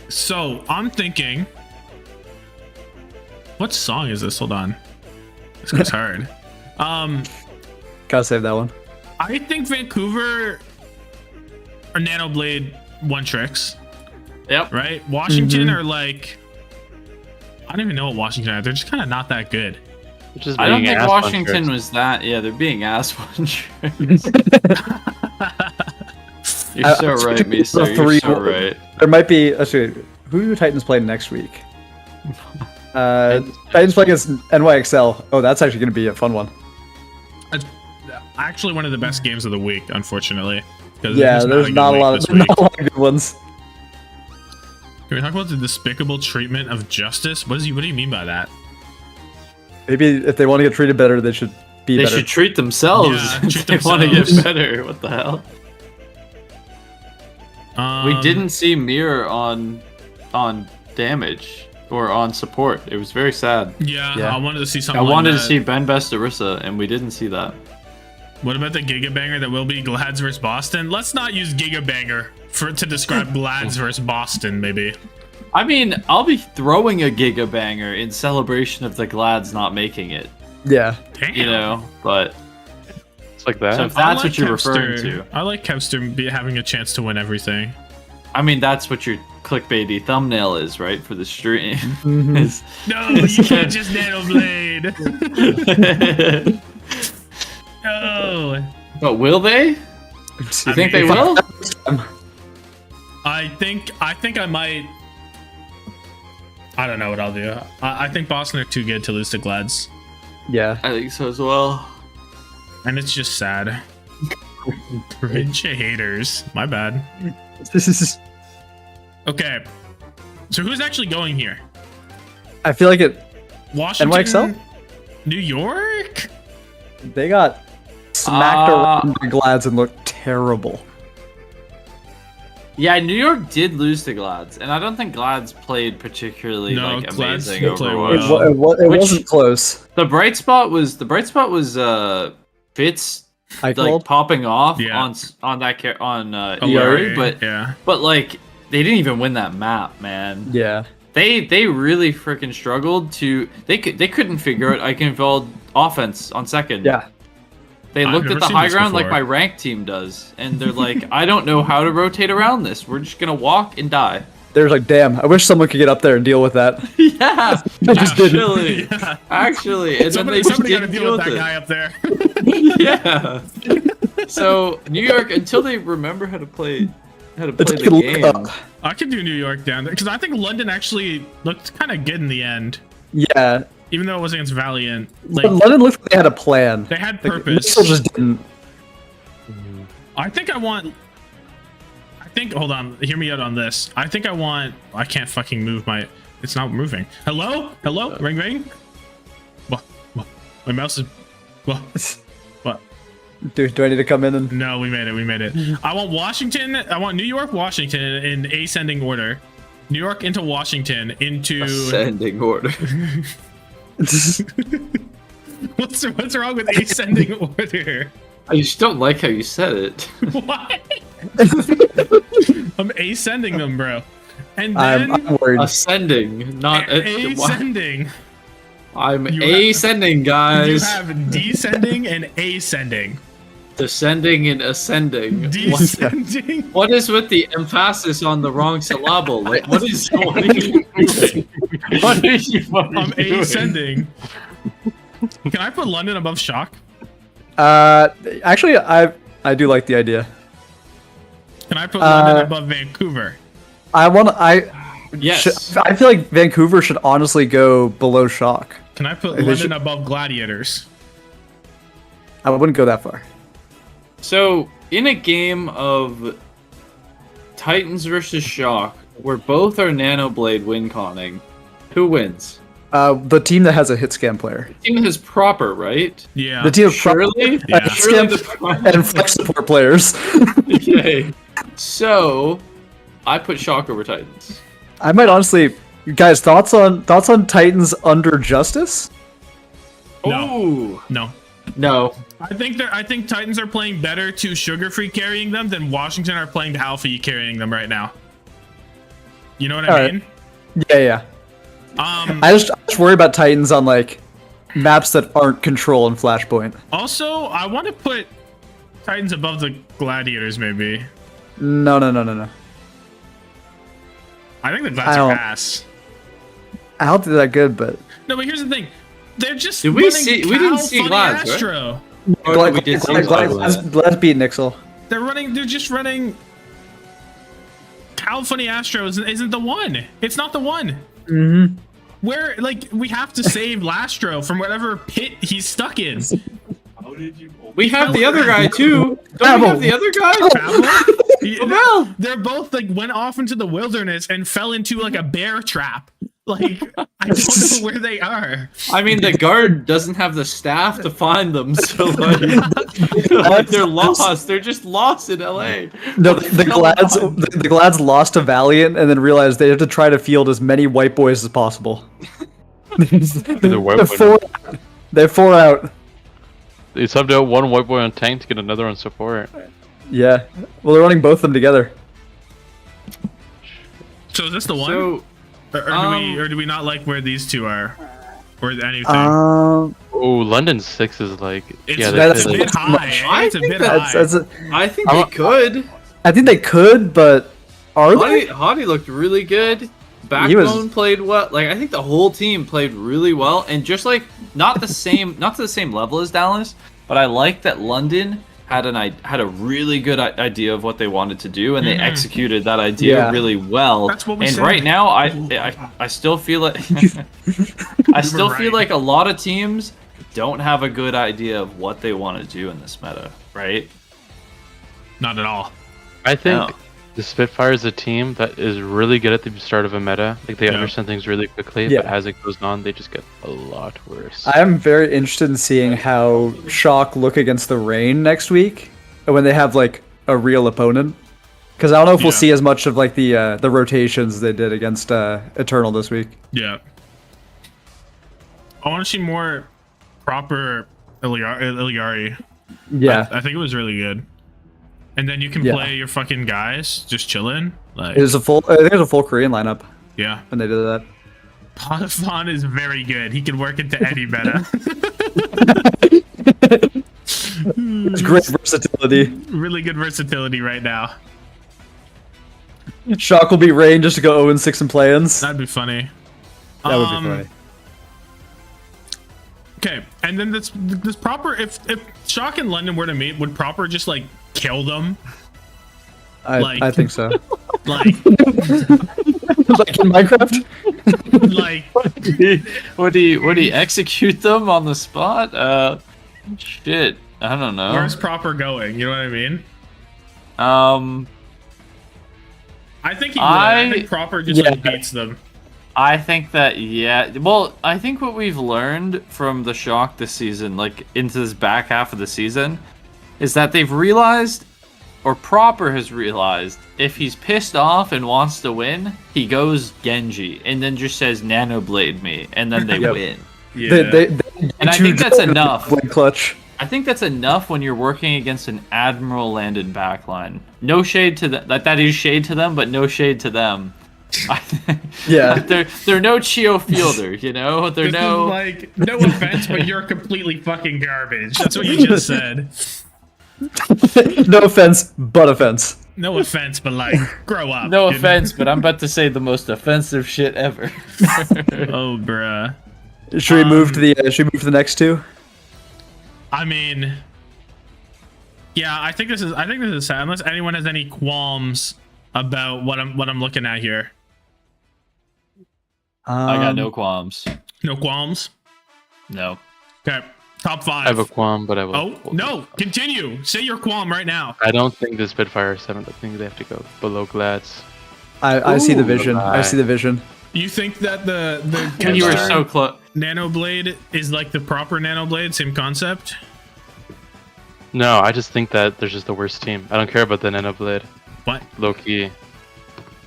So I'm thinking, what song is this? Hold on. This goes hard. Gotta save that one. I think Vancouver or Nano Blade one tricks, Yep. right? Washington are like, I don't even know what Washington are. They're just kind of not that good. Which is I don't being think ass Washington punchers. was that. Yeah, they're being ass punchers. You're so right, Miso. You're so right. There might be. Actually, who do Titans play next week? Titans play against NYXL. Oh, that's actually going to be a fun one. It's actually one of the best games of the week, unfortunately. Yeah, there's not a lot of good ones. Can we talk about the despicable treatment of justice? What do you mean by that? Maybe if they want to get treated better, they should be better. They should treat themselves Yeah, if treat they want to themselves. get better. What the hell? We didn't see Mirror on damage or on support. It was very sad. Yeah, Yeah. I wanted to see I something like wanted to that. see Ben Best Orisa, and we didn't see that. What about the Gigabanger that will be Glads vs Boston? Let's not use Gigabanger to describe Glads vs Boston, maybe. I mean, I'll be throwing a Giga Banger in celebration of the Glads not making it, Yeah. Damn. you know, but It's like that. so if I that's like what you're Kevster. referring to, I like Kevster having a chance to win everything. I mean, that's what your clickbaity thumbnail is, right, for the stream. Mhm. Is- No, you can't just Nano Blade. No. But will they? You think they will? I think I might. I don't know what I'll do. I think Boston are too good to lose to Glads, Yeah. I think so as well. and it's just sad. Cringe haters. My bad. This is. Okay, so who's actually going here? I feel like it. Washington, NYXL? New York. They got smacked around by Glads and looked terrible. Yeah, New York did lose to Glads, and I don't think Glads played particularly No, like Glads amazing didn't play overall. well. It Which- wasn't close. The bright spot was Fitz I like called. popping off Yeah. on Oh, ERE, right, but yeah, like they didn't even win that map, man. Yeah. They really freaking struggled to they couldn't figure out Eichenfeld offense on second. Yeah. They I've looked never at the seen high this ground like before. my ranked team does, and they're like, I don't know how to rotate around this. We're just gonna walk and die. They're like, damn, I wish someone could get up there and deal with that. Yeah, I just didn't. actually, Yeah. actually, and Somebody then they got to didn't deal with that it. guy up there. Yeah. So New York, until they remember how to play It's the good game. luck. I could do New York down there because I think London actually looked kind of good in the end, Yeah. even though it was against Valiant. But Like London looked like they had a plan. they had Like, purpose. Missile just didn't. I think hold on, hear me out on this. I think I can't fucking move my. It's not moving. Hello, ring ring. What? My mouse is. What? What? Do I need to come in and? No, we made it. I want Washington. I want New York, Washington in ascending order. New York into Washington into. Ascending order. What's wrong with ascending order? I just don't like how you said it. What? I'm ascending them, bro. And I'm then worried. Ascending, not ascending. I'm You have- ascending, You guys. have descending and ascending. Descending and ascending. Descending. What is with the emphasis on the wrong syllable? Like, what is what are you doing? What are you I'm doing? ascending. Can I put London above Shock? Actually, I do like the idea. Can I put London above Vancouver? Yes. I feel like Vancouver should honestly go below Shock. Can I put They London should- above Gladiators? I wouldn't go that far. So, in a game of Titans versus Shock, where both are Nano Blade win conning, who wins? The team that has a hit scan player. The team is proper, right? Yeah. The team of Surely? Yeah. hit Surely scan the and flex support players. Okay. So, I put Shock over Titans. I might honestly, guys, thoughts on Titans under Justice? No. Ooh. No. No. I think Titans are playing better to Sugar Free carrying them than Washington are playing to Alfie carrying them right now. You know what I Alright. mean? Yeah. I just worry about Titans on like maps that aren't Control and Flashpoint. Also, I want to put Titans above the Gladiators, maybe. No. I think the I Gladiators don't- are ass. I don't think that good, but No, but here's the thing. They're just Did we running see- we didn't Cal see Funny Glads, right? Astro. Oh, no, we did see Glads. Let's beat Nixel. They're just running How Funny Astro isn't the one. It's not the one. Mm-hmm. Where, like, we have to save Lastro from whatever pit he's stuck in. How did you? We have the other guy too. Don't we have the other guy? Babel? They're both, like, went off into the wilderness and fell into, like, a bear trap. Like, I don't know where they are. I mean, the guard doesn't have the staff to find them, so like they're lost. They're just lost in LA. No, the Glads lost to Valiant and then realized they had to try to field as many white boys as possible. They're 4 out. They subbed out one white boy on tank to get another on support. Yeah. Well, they're running both of them together. So is this the one? So, or do we not like where these two are? Or anything? Oh, London 6 is like... It's, yeah, that's a like, bit high. It's a bit high. I think they could. I think they could, but are they? Hottie looked really good. Backbone played well. Like, I think the whole team played really well, and just like not to the same level as Dallas, but I like that London had a really good idea of what they wanted to do, and they executed that idea really well. That's what we and said. right now, I still feel like feel like a lot of teams don't have a good idea of what they want to do in this meta, right? Not at all. I think the Spitfire is a team that is really good at the start of a meta. Like, they understand things really quickly, but as it goes on, they just get a lot worse. I am very interested in seeing how Shock look against the Rain next week when they have like a real opponent. Because I don't know if we'll see as much of like the rotations they did against Eternal this week. Yeah. I want to see more proper Iliari. Yeah. I think it was really good. And then you can play your fucking guys just chilling. Like, I think it was a full Korean lineup yeah. when they did that. Tommathan is very good. He can work into any meta. It's great versatility. Really good versatility right now. Shock will be Rain just to go 0-6 in play-ins. That'd be funny. That would be funny. Okay, and then this proper, if Shock and London were to meet, would proper just like kill them? I think so. Like Like in Minecraft? like Would he execute them on the spot? Shit, I don't know. where's proper going? You know what I mean? I think he would. I think proper just like beats them. I think that, well, I think what we've learned from the Shock this season, like into this back half of the season, is that they've realized, or Proper has realized, if he's pissed off and wants to win, he goes Genji and then just says Nano Blade me, and then they win. Yeah. And I think that's enough. Clutch. I think that's enough when you're working against an Admiral landed backline. No shade to them. That is shade to them, but no shade to them. Yeah. They're no Chio fielder, you know? They're This is like, no offense, but you're completely fucking garbage. That's what you just said. No offense, but offense. No offense, but like, grow up. No you offense, but I'm about to say the most offensive shit ever. Oh, bruh. Should we move to the next two? I mean, yeah, I think this is sad. Unless anyone has any qualms about what I'm looking at here. I got no qualms. No qualms. No. Okay, top 5. I have a qualm, but I will. Oh no! Continue. Say your qualm right now. I don't think the Spitfire are 7th. I think they have to go below Glads. I see the vision. Right. I see the vision. You think that the You were kevster so close. Nano Blade is like the proper Nano Blade, same concept? No, I just think that they're just the worst team. I don't care about the Nano Blade. What? Low key.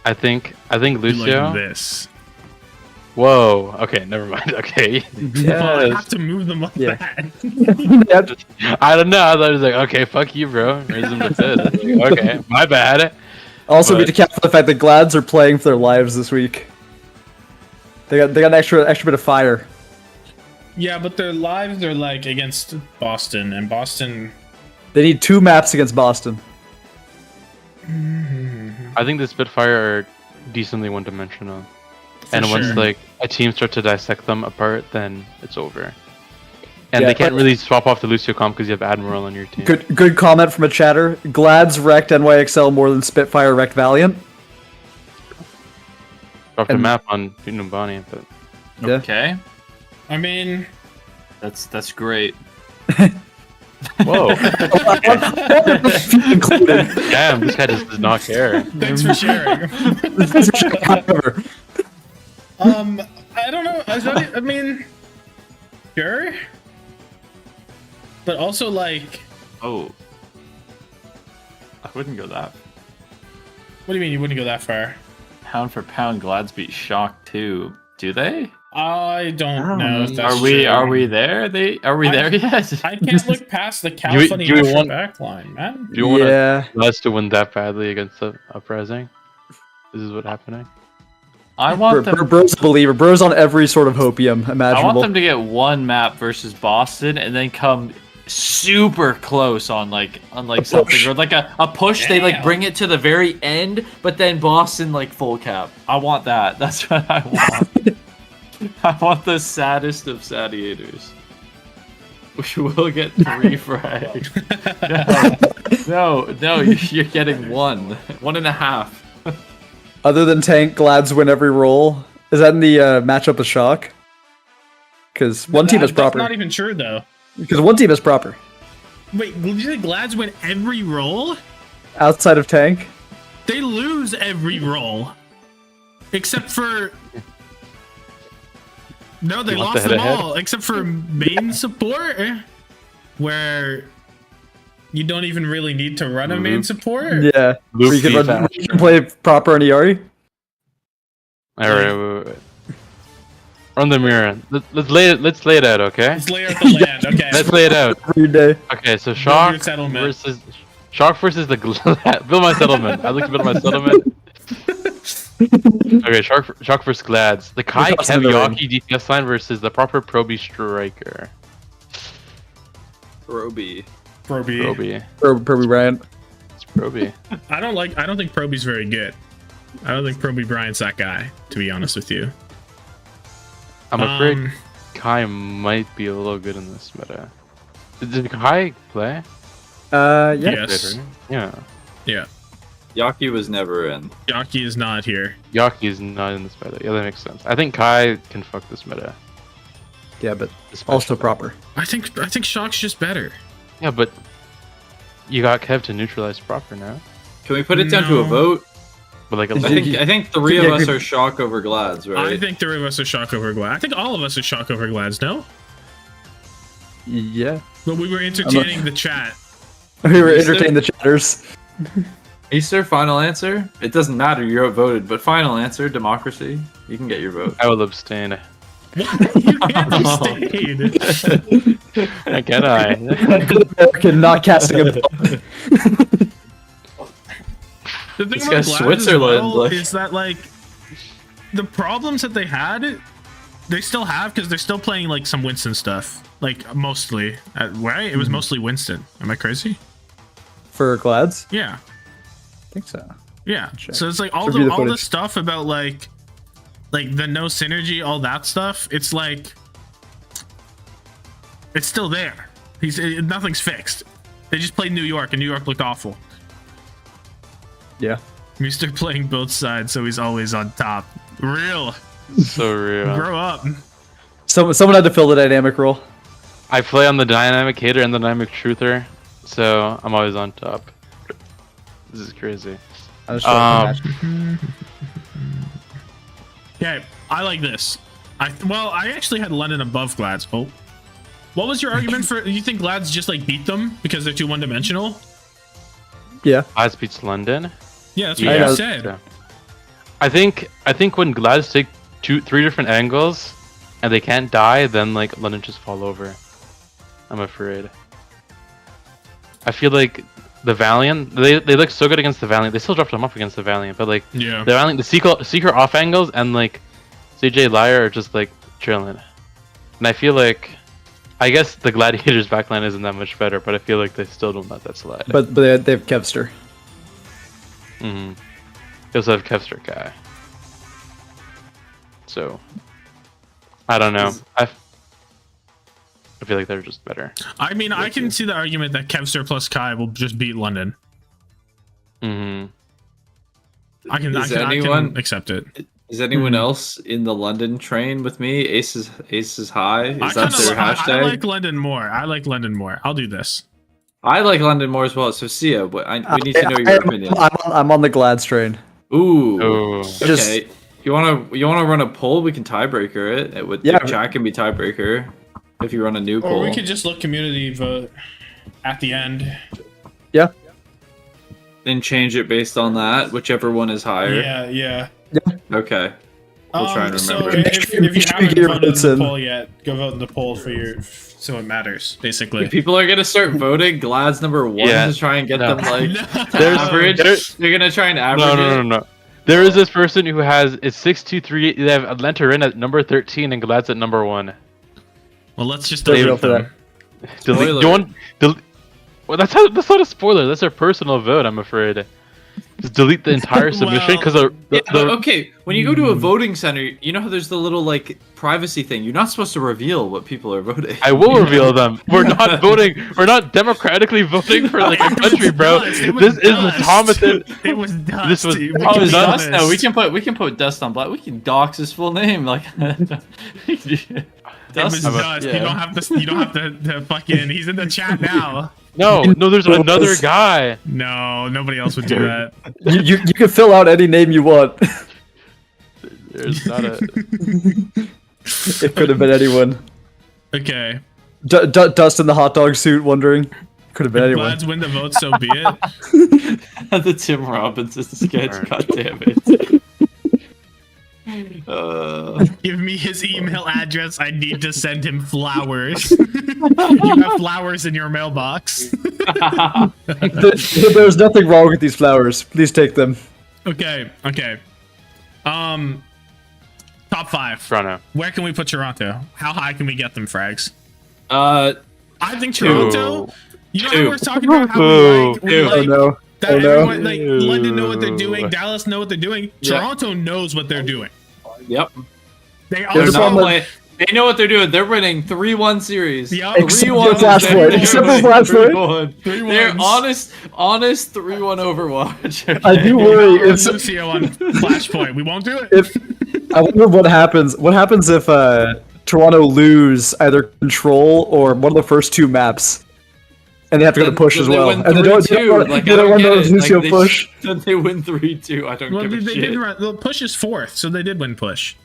I think Lucio. Like this. Whoa. Okay, never mind. Okay. Well, I Yes. have to move them like Yeah. that. I don't know. I thought it was like, okay, fuck you, bro. Raise them to 5th. Like, okay, my bad. Also, we But- need to count for the fact that Glads are playing for their lives this week. They got an extra bit of fire. Yeah, but their lives are like against Boston, and Boston. They need 2 maps against Boston. I think the Spitfire are decently one-dimensional. And For once sure. like a team starts to dissect them apart, then it's over. And Yeah, they can't but- really swap off the Lucio comp because you have Admiral on your team. Good comment from a chatter. Glads wrecked NYXL more than Spitfire wrecked Valiant. Dropped a map on Numbani, but Yeah. Okay, I mean, that's great. whoa, Included. damn, this guy just does not care. thanks for sharing. However, I don't know. I mean, sure, but also like, Oh, I wouldn't go that. what do you mean you wouldn't go that far? Pound for pound, Glads beat Shock too. Do they? I don't know if that's Are we true. there? Are we there yet? I can't look past the Do we California want- backline, man. Do you want yeah. us to win that badly against the Uprising? This is what's happening. I want them. Bro's a believer. Bro's on every sort of hopium I imaginable. want them to get one map versus Boston and then come super close on like something or like a push. They like Damn. bring it to the very end, but then Boston like full cap. I want that. That's what I want. I want the saddest of sadiators. We will get 3 frags. No, you're getting 1.5. Other than tank, Glads win every roll. Is that in the matchup with Shock? Because one team is proper. That's not even true though. Because one team is proper. Wait, did you say Glads win every roll? Outside of tank, They lose every roll, except for. No, they You want lost the them head-to-head? all except for main support, where you don't even really need to run a main support. yeah. Luke Where you can, defense. you can play proper on ERE. Alright, wait. Run the mirror. Let's lay it out, okay? Let's lay out the land. Okay. Let's lay it out. Every day. Okay, so your Shock settlement. versus the build my settlement. I'd like to build my settlement. Okay, Shock versus Glads. The Kai We're crossing the line. Kevyaki DPS line versus the proper Proby striker. Roby. Proby. Proby. Bryant. It's Proby. I don't think Proby's very good. I don't think Proby Bryant's that guy, to be honest with you. I'm afraid Um, Kai might be a little good in this meta. Did Kai play? Yeah. Yes. Right? Yeah. Yeah. Yaki was never in. Yaki is not here. Yaki is not in this meta. Yeah, that makes sense. I think Kai can fuck this meta. Yeah, but Especially- also proper. I think Shock's just better. Yeah, but you got Kev to neutralize proper now. Can we put it down to a No. vote? But like, I think 3 of us are Shock over Glads, right? I think 3 of us are Shock over Glad. I think all of us are Shock over Glads, no? Yeah. But we were entertaining the chat. We were Easter? entertaining the chatters. Easter, final answer? It doesn't matter, you're outvoted, but final answer, democracy. You can get your vote. I will abstain. What? You can't abstain. How can I? American not casting a vote. The thing This about guy's Glad Switzerland, as well like- is that like the problems that they had, they still have because they're still playing like some Winston stuff. Like mostly, right? It was mostly Winston. Am I crazy? For Glads? Yeah, I think so. yeah. Check. So it's like all Review the the all the footage. stuff about like the no synergy, all that stuff. It's like it's still there. Nothing's fixed. They just played New York, and New York looked awful. Yeah. Mister playing both sides, so he's always on top. Real. So real. Grow up. Someone had to fill the dynamic role. I play on the dynamic hater and the dynamic truther, so I'm always on top. This is crazy. I was trying to match. Okay, I like this. I actually had London above Glads. Oh, what was your argument for? You think Glads just like beat them because they're too one-dimensional? Yeah. Uh, Glads beats London. Yeah, that's Yeah. what I you know. said. Yeah. I think when Glads take 3 different angles and they can't die, then like London just fall over. I'm afraid. I feel like the Valiant, they look so good against the Valiant. They still dropped them off against the Valiant, but like Yeah. the Valiant, the Seeker off angles and like CJ Liar are just like chilling. And I feel like, I guess the Gladiators backline isn't that much better, but I feel like they still don't let that slide. But they have Kevster. Mm-hmm. They also have Kevster guy. So, I don't know. I feel like they're just better. I mean, I can see the argument that Kevster plus Kai will just beat London. Mm-hmm. I can Is anyone- accept it. Is anyone else in the London train with me? Ace is high. Is that their hashtag? I like London more. I like London more. I'll do this. I like London more as well. So Sia, we need to know your opinion. I'm on the Glad strain. Ooh. Oh. Okay. You wanna run a poll? We can tiebreaker it. The chat can be tiebreaker if you run a new poll. Or we could just look community vote at the end. Yeah. Then change it based on that, whichever one is higher. Yeah. Okay. We'll try and remember. So if you haven't voted in the poll yet, go vote in the poll so it matters, basically. If people are gonna start voting Glad's number 1 to try and get them to average. They're gonna try and average. No. There is this person who has it's 623. They have Atlanta in at number 13 and Glad's at number 1. Well, let's just Delete for that. Well, that's not a spoiler. That's their personal vote. I'm afraid. Just delete the entire submission because okay, when you go to a voting center, you know how there's the little like privacy thing. You're not supposed to reveal what people are voting. I will reveal them. We're not voting. We're not democratically voting for like a country, bro. This is the Tommathan. It was dust. This was dust. No, we can put dust on black. We can dox his full name like. It was dust. Yeah. You don't have to fucking. He's in the chat now. No, there's another guy. No, nobody else would do that. You can fill out any name you want. There's not a. It could have been anyone. Okay. Dust in the hot dog suit, wondering. Could have been anyone. Glad's win the vote, so be it. The Tim Robinson sketch. God damn it. Give me his email address. I need to send him flowers. You have flowers in your mailbox. There's nothing wrong with these flowers. Please take them. Okay. Top 5. Toronto. Where can we put Toronto? How high can we get them, frags? I think Toronto. You know how we were talking about how we like that everyone, like London know what they're doing, Dallas know what they're doing. Toronto knows what they're doing. Yep. They know what they're doing. They're winning 3-1 series. Yep. 3-1 Except for Flashpoint. They're honest 3-1 Overwatch. Okay. I do worry if Lucio on Flashpoint. We won't do it. I wonder what happens. What happens if Toronto lose either control or one of the first 2 maps? And they have to go to push as well. And they don't want to Lucio push. Then they win 3-2. I don't give a shit. The push is 4th, so they did win push.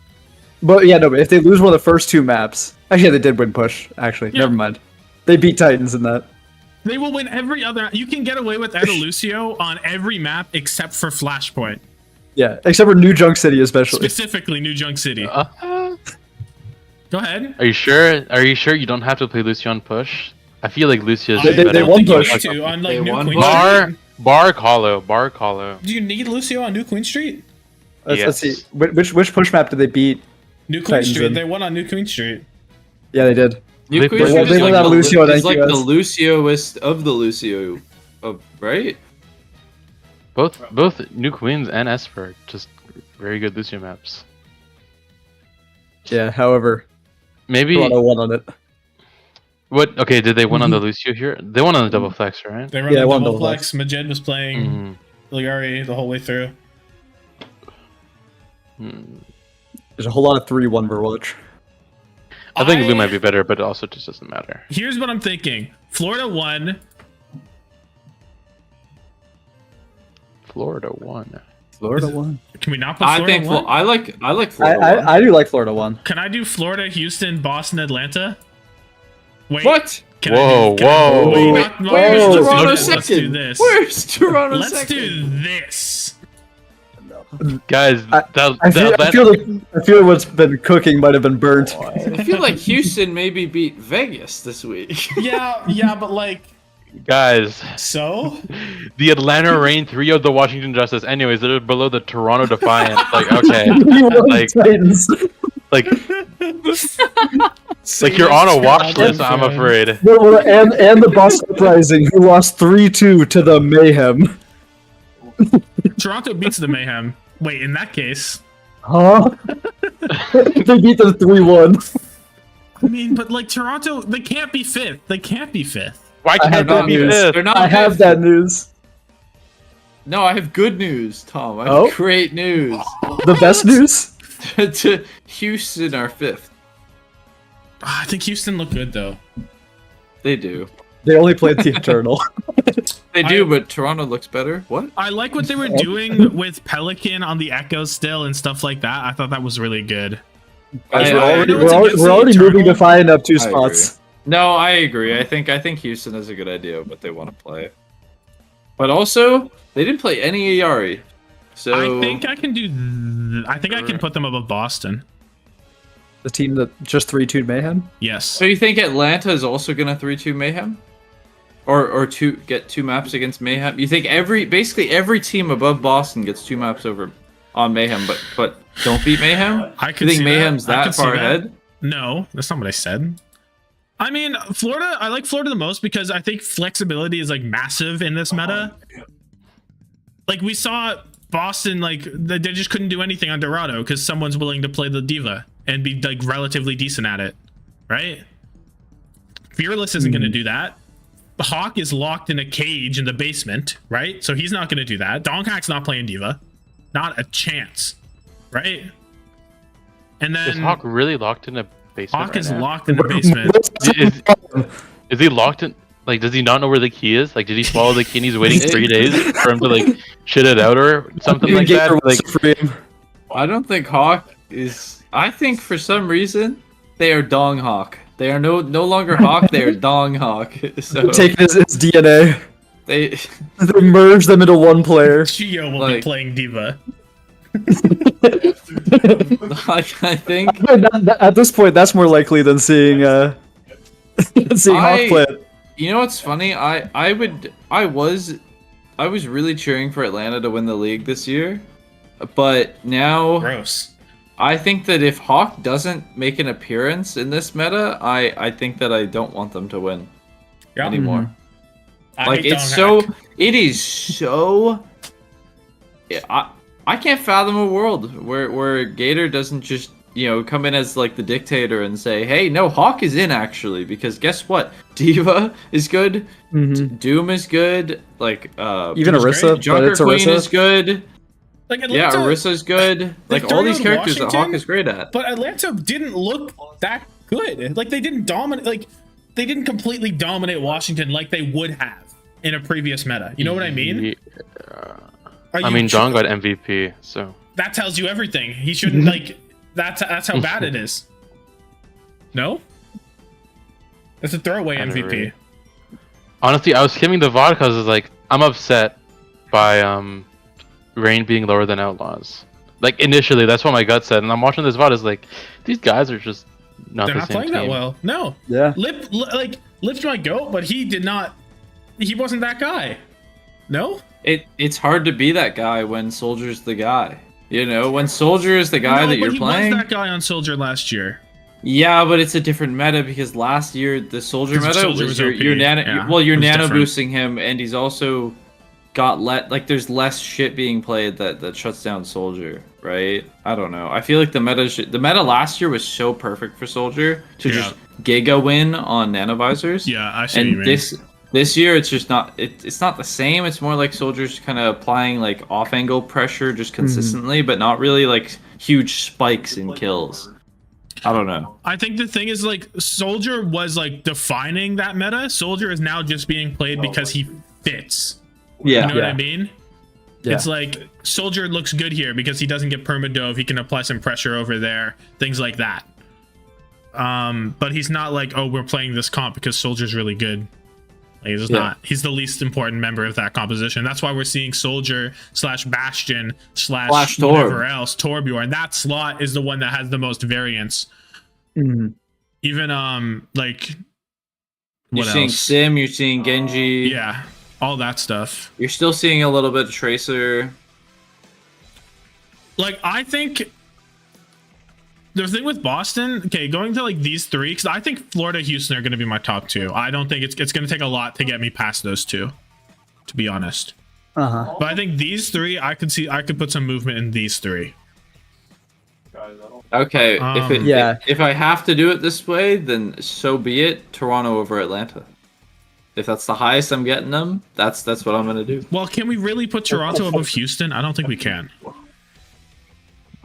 But yeah, no, but if they lose one of the first 2 maps... Actually, they did win push, actually. Yeah. Never mind. They beat Titans in that. They will win every other... You can get away with Eda Lucio on every map except for Flashpoint. Yeah, except for New Junk City especially. Specifically New Junk City. Go ahead. Are you sure? Are you sure you don't have to play Lucio on push? I feel like Lucio's they won push. On, like, New Queen Bar Colo. Do you need Lucio on New Queen Street? Let's see. Which push map did they beat? New Queen Street. They won on New Queen Street. Yeah, they did. New Queen Street is like the Lucioist of the Lucio, right? Both New Queens and Esper, just very good Lucio maps. Yeah, however, maybe Toronto won on it. What? Okay, did they win on the Lucio here? They won on the double flex, right? They ran on double flex. Majed was playing Ligari the whole way through. There's a whole lot of 3-1 Overwatch. I think Blue might be better, but it also just doesn't matter. Here's what I'm thinking. Florida won. Florida won. Can we not put Florida one? I like Florida. I do like Florida one. Can I do Florida, Houston, Boston, Atlanta? Wait. What? Whoa. Where's Toronto second? Let's do this. Where's Toronto second? Let's do this. Guys, I feel like what's been cooking might have been burnt. I feel like Houston maybe beat Vegas this week. Yeah, but like... Guys. So? The Atlanta Reign 3 of the Washington Justice. Anyways, they're below the Toronto Defiant. Like, okay. Like you're on a watch list, I'm afraid. And the Boston Uprising, who lost 3-2 to the Mayhem. Toronto beats the Mayhem. Wait, in that case... Huh? They beat them 3-1. I mean, but like Toronto, they can't be 5th. They can't be 5th. Why can't they be 5th? They're not I have that news. No, I have good news, Tom. I have great news. The best news? to Houston are 5th. I think Houston looked good though. They do. They only played the Eternal. They do, but Toronto looks better. What? I like what they were doing with Pelican on the Echo still and stuff like that. I thought that was really good. Guys, I know it's against we're the already moving to Eternal. find up 2 I spots. No, I agree. I think Houston is a good idea of what they want to play. But also, they didn't play any Ayari. So I think I can do. I think I can put them above Boston. The team that just 3-2'd Mayhem? Yes. So you think Atlanta is also gonna 3-2 Mayhem? Or get 2 maps against Mayhem? You think basically every team above Boston gets 2 maps over on Mayhem, but don't beat Mayhem? I You could think see Mayhem's that. I that could see far that. ahead? No, that's not what I said. I mean, Florida. I like Florida the most because I think flexibility is like massive in this meta. Like we saw Boston, like they just couldn't do anything on Dorado because someone's willing to play the diva and be like relatively decent at it, right? Fearless isn't going to do that. Hawk is locked in a cage in the basement, right? So he's not going to do that. Donkhack's not playing diva, not a chance, right? And then Is Hawk really locked in a basement? Hawk right is now? locked in the basement. Is he locked in? Like, does he not know where the key is? Like, did he swallow the key and he's waiting 3 days for him to like shit it out or something like that? Like, I don't think Hawk is. I think for some reason they are Dong Hawk. They are no longer Hawk. They are Dong Hawk. So Taking his DNA. they They merge them into one player. Gio will be Like- playing diva. I think At this point, that's more likely than seeing seeing Hawk play it. You know what's funny? I was really cheering for Atlanta to win the league this year, but now Gross. I think that if Hawk doesn't make an appearance in this meta, I think that I don't want them to win Yeah. anymore. I Like hate it's Donghack. it is so. I can't fathom a world where Gator doesn't just come in as like the dictator and say, hey, no, Hawk is in actually, because guess what, Diva is good, Doom is good, like Even Doom's Orisa, great. but Junker it's Queen is Orisa. good. Like Yeah, Atlanta, Orissa's good. Like all throwing these out characters that Washington, Hawk is great at. but Atlanta didn't look that good. Like they didn't dominate. Like they didn't completely dominate Washington like they would have in a previous meta. You know what I mean? Are I you mean, tr- John got MVP, so That tells you everything. He shouldn't like. That's how bad it is. No. That's a throwaway I don't MVP. really- honestly, I was skimming the VOD because I was like, I'm upset by Rain being lower than Outlaws. Like initially, that's what my gut said, and I'm watching this VOD. Is like, these guys are just not They're the not same playing team. that well. No. Yeah. Lip's my goat, but he did not. He wasn't that guy. No. It's hard to be that guy when Soldier's the guy. When Soldier is the guy No, that but you're he playing. was that guy on Soldier last year. Yeah, but it's a different meta because last year the Soldier 'Cause meta Soldier was was you're OP, nano. yeah, You're it was nano different. boosting him, and he's also got there's less shit being played that shuts down Soldier, right? I don't know. I feel like the meta last year was so perfect for Soldier to Yeah. just giga win on nanovisors. Yeah, I see what you And mean. this year it's just not it's not the same. It's more like Soldier's kind of applying like off angle pressure just consistently, but not really like huge spikes in kills. I don't know. I think the thing is like Soldier was like defining that meta. Soldier is now just being played because he fits. Yeah. You know what I mean? Yeah. It's like Soldier looks good here because he doesn't get permadove. He can apply some pressure over there, things like that. But he's not like, oh, we're playing this comp because Soldier's really good. Like, he's just not. He's the least important member of that composition. That's why we're seeing Soldier /Bastion / Torb. whatever else. Torbjorn. That slot is the one that has the most variance. Even like You're what seeing else? Sim, you're seeing Genji. Yeah, all that stuff. You're still seeing a little bit of Tracer. Like I think the thing with Boston, okay, going to like these three, because I think Florida, Houston are going to be my top two. I don't think it's going to take a lot to get me past those two, to be honest. Uh-huh. But I think these three, I could put some movement in these three. Okay, Yeah. if I have to do it this way, then so be it. Toronto over Atlanta. If that's the highest I'm getting them, that's what I'm gonna do. Well, can we really put Toronto above Houston? I don't think we can.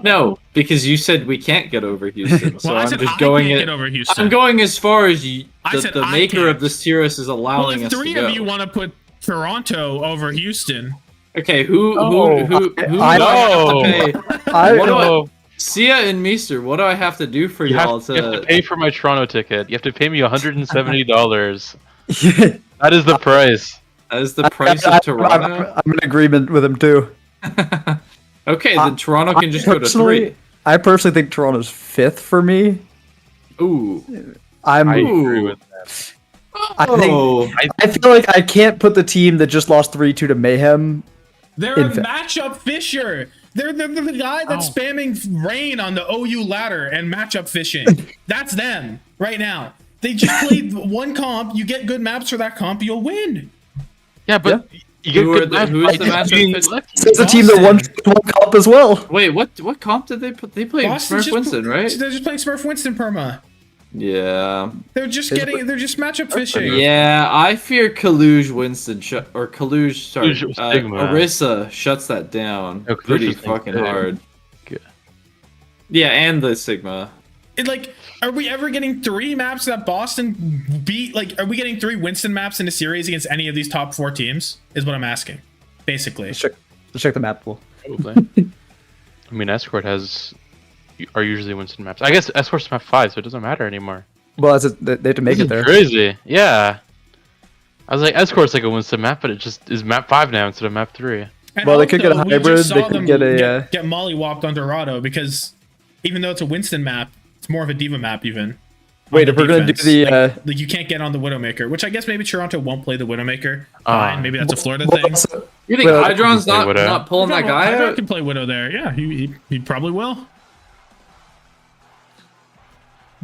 No, because you said we can't get over Houston. So Well, I I'm said just I going can't it. get over Houston. I'm going as far as I said the I maker can't. of this tier list is Well, allowing if us to three go. of you want to put Toronto over Houston, Okay, who No, do I- I have to No. pay? I, What do I, No. Sia and Meester, what do I have to do for You y'all have to pay for my Toronto ticket. You have to pay me $170. I, That is the price. as the price of Toronto? I'm in agreement with him too. Okay, then Toronto can just go to 3. I personally think Toronto's 5th for me. Ooh. I agree Ooh. with that. I Oh. think I feel like I can't put the team that just lost 3-2 to Mayhem. they're In a fact- matchup fisher. They're the guy that's spamming rain on the OU ladder and matchup fishing. That's them right now. They just played one comp. You get good maps for that comp, you'll win. Yeah, but you get Who are good the- maps who by is the just matchup being fit- lucky. It's a team that won one cup as well. Wait, what comp did they put? They played Boston's Smurf Winston, right? They're just playing Smurf Winston perma. Yeah. They're just matchup fishing. Yeah, I fear Kaluge Winston Kaluge, sorry, Kaluge Stigma. Orisa shuts that down Oh, Kaluge pretty was fucking big. hard. Good. Yeah, and the Sigma. Like, are we ever getting 3 maps that Boston beat? Like, are we getting 3 Winston maps in a series against any of these top 4 teams? Is what I'm asking, basically. Let's check the map pool. Probably. I mean, Escort are usually Winston maps. I guess Escort's map 5, so it doesn't matter anymore. Well, they have to make This it there. is crazy. Yeah. I was like, Escort's like a Winston map, but it just is map 5 now instead of map 3. And Well, they could get a also, we hybrid, just saw they could them get a, get mollywopped on Dorado because even though it's a Winston map, it's more of a diva map even. Wait, on if we're gonna do defense. the like you can't get on the Widowmaker, which I guess maybe Toronto won't play the Widowmaker. Fine, maybe that's a Florida well, thing. also- You think Well, Hydron's Play Widow. not pulling that guy Hydro out? can play Widow there. Yeah, he probably will.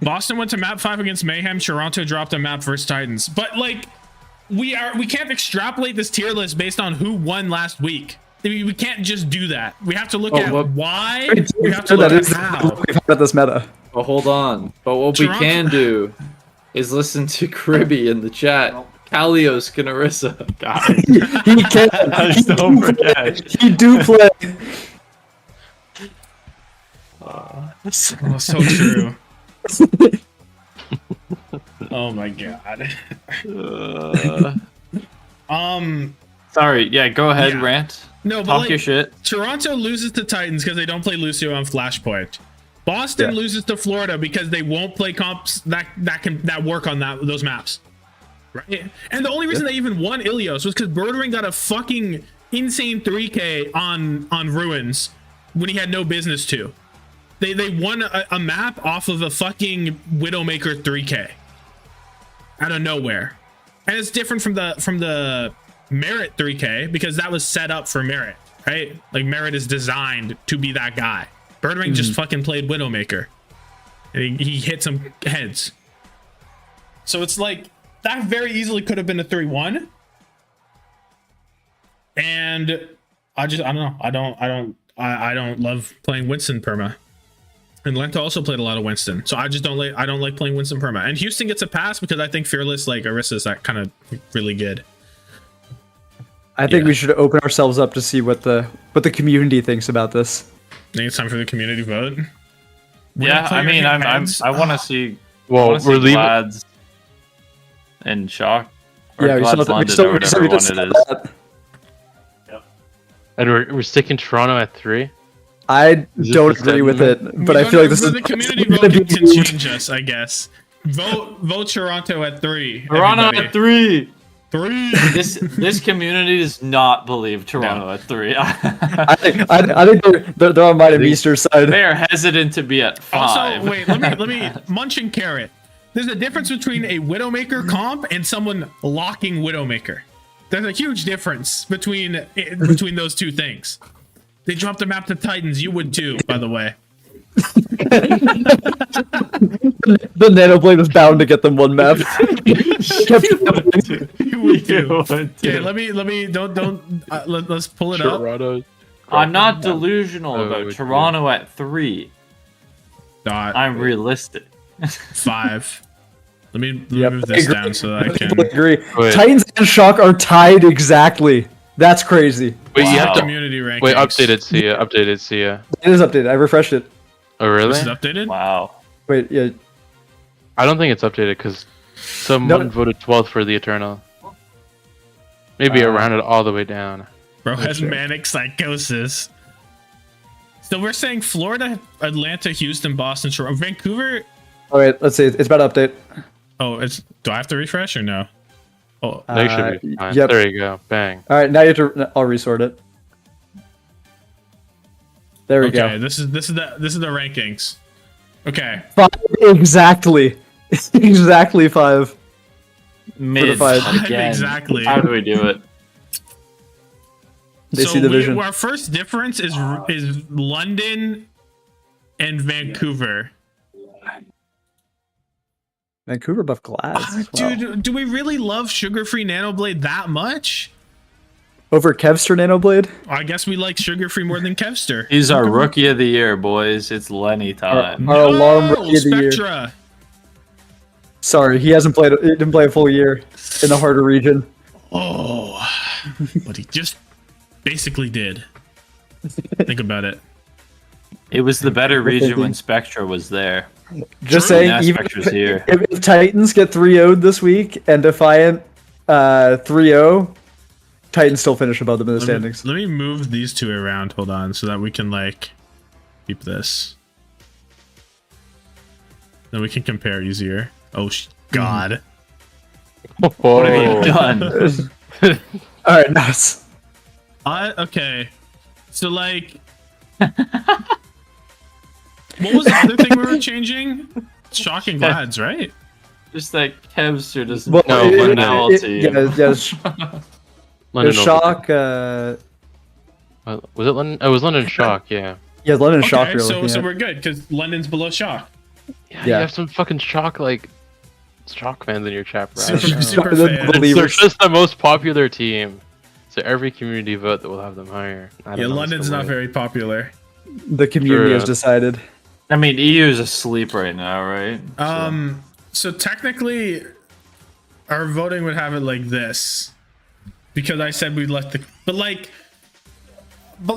Boston went to map 5 against Mayhem. Toronto dropped a map versus Titans. But like, we can't extrapolate this tier list based on who won last week. I mean, we can't just do that. We have to look at why. We have to look at how. We've had this meta. But hold on. But what Toronto- we can do is listen to Cribby in the chat. Kalios Canarissa. God. He can. Don't forget. He do play. Oh, so true. Oh my god. Sorry, yeah, go ahead, Yeah. rant. No, but Talk like, your shit. Toronto loses to Titans because they don't play Lucio on Flashpoint. Boston Yeah. loses to Florida because they won't play comps that work on those maps. Right? And the only reason they even won Ilios was because Birdring got a fucking insane 3K on Ruins when he had no business to. They won a map off of a fucking Widowmaker 3K out of nowhere. And it's different from the Merit 3K because that was set up for Merit, right? Like Merit is designed to be that guy. Birdring just fucking played Widowmaker. And he hit some heads. So it's like that very easily could have been a 3-1. And I don't know. I don't love playing Winston perma. And Lenta also played a lot of Winston. So I don't like playing Winston perma. And Houston gets a pass because I think Fearless like Orisa's that kind of really good. I think Yeah. we should open ourselves up to see what the community thinks about this. I think it's time for the community vote. Yeah, I mean, I want to see. Well, wanna see we're leaving. Glads and Shock. Or Yeah, we Glad's still, we London still, or we still whatever need to one it settle is. that. And we're sticking Toronto at 3. I this don't the agree with sentiment? it, but I feel like this is the community gonna vote be can change us, I guess. Vote Toronto at 3. Toronto everybody. at 3. 3. This community does not believe Toronto at 3. I think they're on mine and Easter's side. They are hesitant to be at 5. Also, wait, let me munch and carrot. There's a difference between a Widowmaker comp and someone locking Widowmaker. There's a huge difference between those two things. They dropped a map to Titans. You would too, by the way. The Nano Blade was bound to get them one map. You would too. would Okay, let me let's pull it up. Toronto. I'm not delusional Oh, about okay. Toronto at 3. I'm realistic. 5. Let me Yep, move I this agree. down so that I I can. agree. Wait. Titans and Shock are tied exactly. That's crazy. Wait, you have to community rankings. wait. Updated, see ya. Updated, see ya. It is updated. I refreshed it. Oh really? This is updated. Wow. Wait, yeah. I don't think it's updated because someone voted 12th for the Eternal. Maybe it rounded all the way down. Bro has manic psychosis. So we're saying Florida, Atlanta, Houston, Boston, Toronto, Vancouver. Oh wait, let's see. It's about to update. Oh, do I have to refresh or no? Oh, They should be fine. Yep. There you go. Bang. All right, now you have to. I'll resort it. There we okay. go. This is the rankings. Okay. 5 exactly. Exactly 5. Mid five. again. Exactly. How do we do it? They see the vision. Our first difference is London and Vancouver. Vancouver buff glass. Dude, do we really love sugar-free Nano Blade that much? Over Kevster Nano Blade? I guess we like sugar-free more than Kevster. He's our rookie of the year, boys. It's Lenny time. Our alarm rookie of the year. Spectra. Sorry, he hasn't played. He didn't play a full year in the harder region. Oh, but he just basically did. Think about it. It was the better region when Spectra was there. Just True. saying, Now even Spectra's here. if Titans get 3-0'd this week and Defiant 3-0, Titans still finish above them in the standings. Let me move these two around. Hold on, so that we can like keep this. Then we can compare easier. Oh God! What have you done? All right, nice. Okay. So like, what was the other thing we were changing? Shock and Glads, right? Just that Kevster doesn't Well, know it- finality. London Shock. was it London? Oh, it was London Shock. Yeah. Yeah, London Shock. Okay, You're so looking so at. we're good because London's below Shock. Yeah. You have some fucking Shock Shock fans in your chat, bro. I don't know. Super The fans. believers. They're just the most popular team. So every community vote that will have them higher. I don't Yeah, know what's London's the not way. very popular. The community True. has decided. I mean, EU is asleep right now, right? So technically, our voting would have it like this, because I said we'd let the. But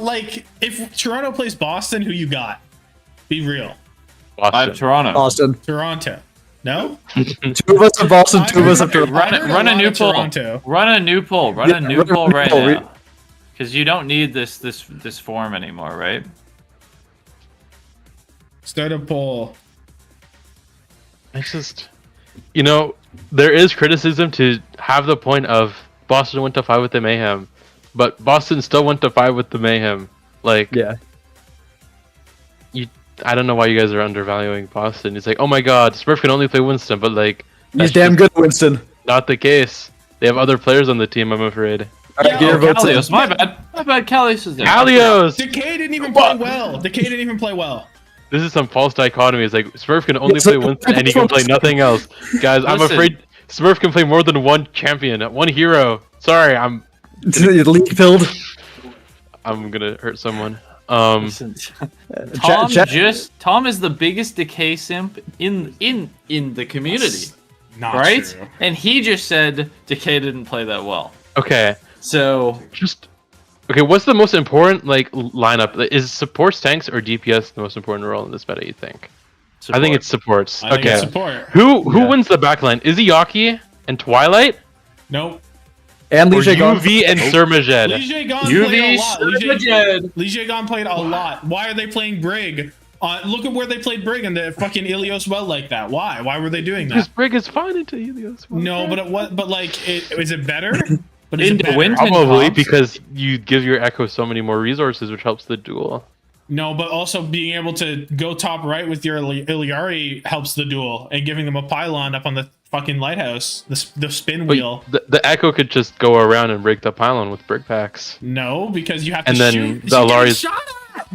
like, if Toronto plays Boston, who you got? Be real. I Boston. have Toronto. Boston. Toronto. No. 2 of us have Boston. 2 of us have Toronto. Run a new poll. Toronto. Run a new poll. Run Yeah, a new run a poll new right poll. now. Because you don't need this form anymore, right? Start a poll. It's just, there is criticism to have the point of Boston went to 5 with the Mayhem, but Boston still went to 5 with the Mayhem. Like, Yeah. I don't know why you guys are undervaluing Boston. It's like, oh my god, Smurf can only play Winston, but like, He's that's damn just good, Winston. not the case. They have other players on the team, I'm afraid. All right, get your votes in. Kalios, my bad. My bad. Kalios is there. Alios! Decay didn't even play well. Decay didn't even play well. This is some false dichotomy. It's like, Smurf can only It's play like- Winston and he can play nothing else. Guys, I'm Listen. afraid Smurf can play more than one champion, one hero. Sorry, I'm League filled. gonna hurt someone. Listen, Tom is the biggest decay simp in the community, Not right? true. And he just said decay didn't play that well. Okay, So okay. What's the most important lineup? Is supports, tanks, or DPS the most important role in this meta? You think? I think it's supports. I think Okay. it's support. Who wins the backline? Izzyaki and Twilight, Nope. And or Lee Gon. UV and Surmajed? Lijier Gon UV played a lot. Surmajed. Lijier Gon played a lot. Why are they playing Brig? Look at where they played Brig in the fucking Ilios well like that. Why? Why were they doing Because that? Brig is fine into Helios. No, but is it better? But is it Into better? winter. Probably comps. because you give your Echo so many more resources, which helps the duel. No, but also being able to go top right with your Iliari helps the duel, and giving them a pylon up on the fucking lighthouse, the spin But wheel. the Echo could just go around and break the pylon with brick packs. No, because you have to And then shoot. the She's getting Alari's- shot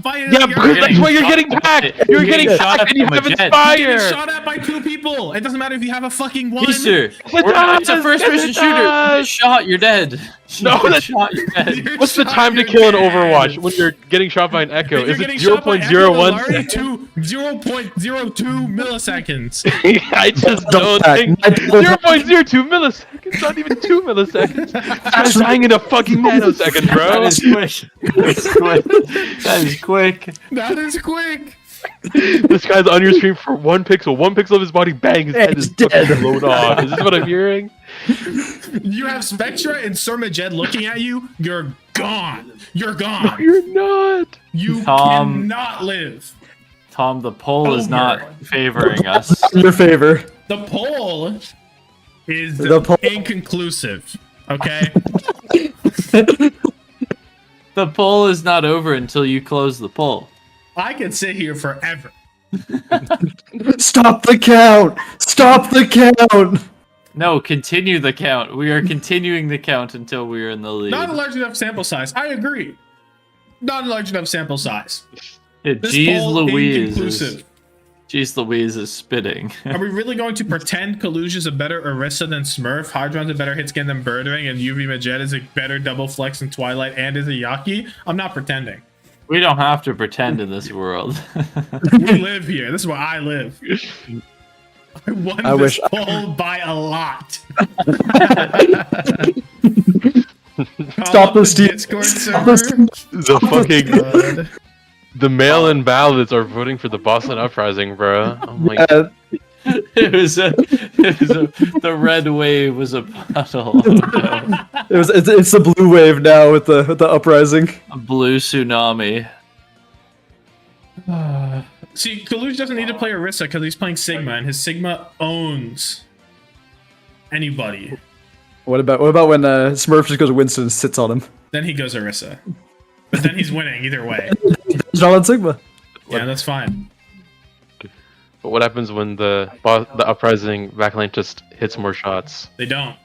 Yeah, because that's why you're getting packed. You're getting shot packed and you from a have jet. You're Inspire. getting shot at by 2 people. It doesn't matter if you have a fucking 1. Keister, does, it's a first-person it shooter. You does. get shot, you're dead. No, You get that's- shot, you're dead. You're What's the shot, time to you're kill in dead. Overwatch when you're getting shot by an Echo? You're Is it getting shot by 0.01 Echo to 0.02 milliseconds. I just Double don't pack. think My double pack. 0.02 milliseconds, not even 2 milliseconds. That's dying in a fucking nanosecond, That bro. is quick. That's quick. That is quick. That is quick. This guy's on your screen for 1 pixel. 1 pixel of his body, bang, his head is He's dead. fucking blown off. Is this what I'm hearing? You have Spectra and Surmajed looking at you. You're gone. You're gone. You're not. You Tom. cannot live. Tom, the poll is Over. not favoring us. In your favor. The poll is The poll- inconclusive. Okay. The poll is not over until you close the poll. I could sit here forever. Stop the count! Stop the count! No, continue the count. We are continuing the count until we are in the lead. Not a large enough sample size. I agree. Not a large enough sample size. Yeah, This Jeez poll Louise. inconclusive. Jeez Louise is spitting. Are we really going to pretend Kaluj is a better Orisa than Smurf, Hydron's a better hitscan than Birdwing, and UV Majet is a better double flex than Twilight and is a Yaki? I'm not pretending. We don't have to pretend in this world. We live here. This is where I live. I won I this wish- poll by a lot. Stop this this, Discord Stop server. this. The fucking God. the mail-in ballots are voting for the Boston Uprising, bro. I'm like, Uh, The red wave was a puddle. it's the blue wave now with the uprising. A blue tsunami. See, Kaluj doesn't need to play Orisa because he's playing Sigma, and his Sigma owns anybody. What about when Smurf just goes to Winston and sits on him? Then he goes Orisa. But then he's winning either way. He's not on Sigma. Yeah, that's fine. but what happens when the Uprising backline just hits more shots? They don't.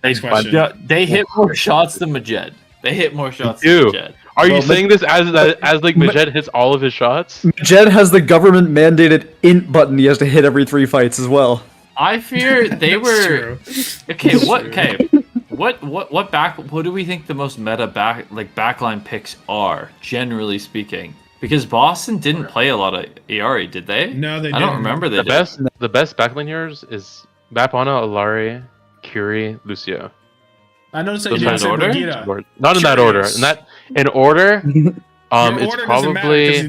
They, Next question. yeah, they hit more shots than Majed. They hit more shots do. than Majed. Are you Well, saying this as like Majed hits all of his shots? Jed has the government mandated int button he has to hit every 3 fights as well. I fear they That's were true. okay. What do we think the most meta backline picks are, generally speaking? Because Boston didn't play a lot of Iari, did they? No, they I don't didn't. remember they The did. best backline heroes is Bapana, Alari, Curie, Lucio. I noticed that Those you are didn't say in order? Vegeta. Not in that order. Curious. In order, Your it's order doesn't matter probably 'cause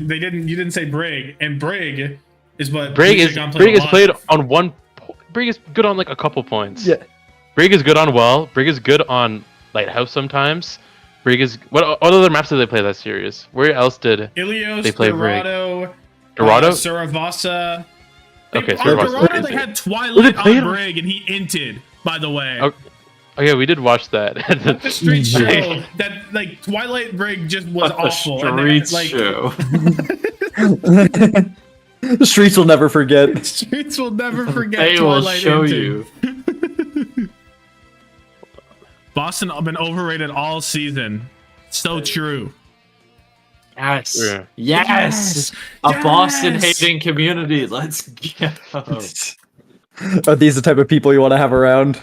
you didn't say Brig, and Brig is what Brig is Gun Brig is alive. played on one. Brig is good on like a couple points. Yeah. Brig is good on well. Brig is good on Lighthouse sometimes. Brig is what other maps did they play that series? Where else did Ilios, They play Brig. Dorado, Dorado? Saravasa. Okay, on Saravasa. Dorado, they had Twilight they played on on- Brig, and he inted, by the way. Oh, Oh yeah, we did watch that. The street show that like Twilight Brig just was awful. And then, Street like, show. The streets will never forget. Streets will never forget They will Twilight show inting. you. Boston have been overrated all season. So true. Yes. Yeah. Yes. A Boston hating community. Let's go. Are these the type of people you want to have around?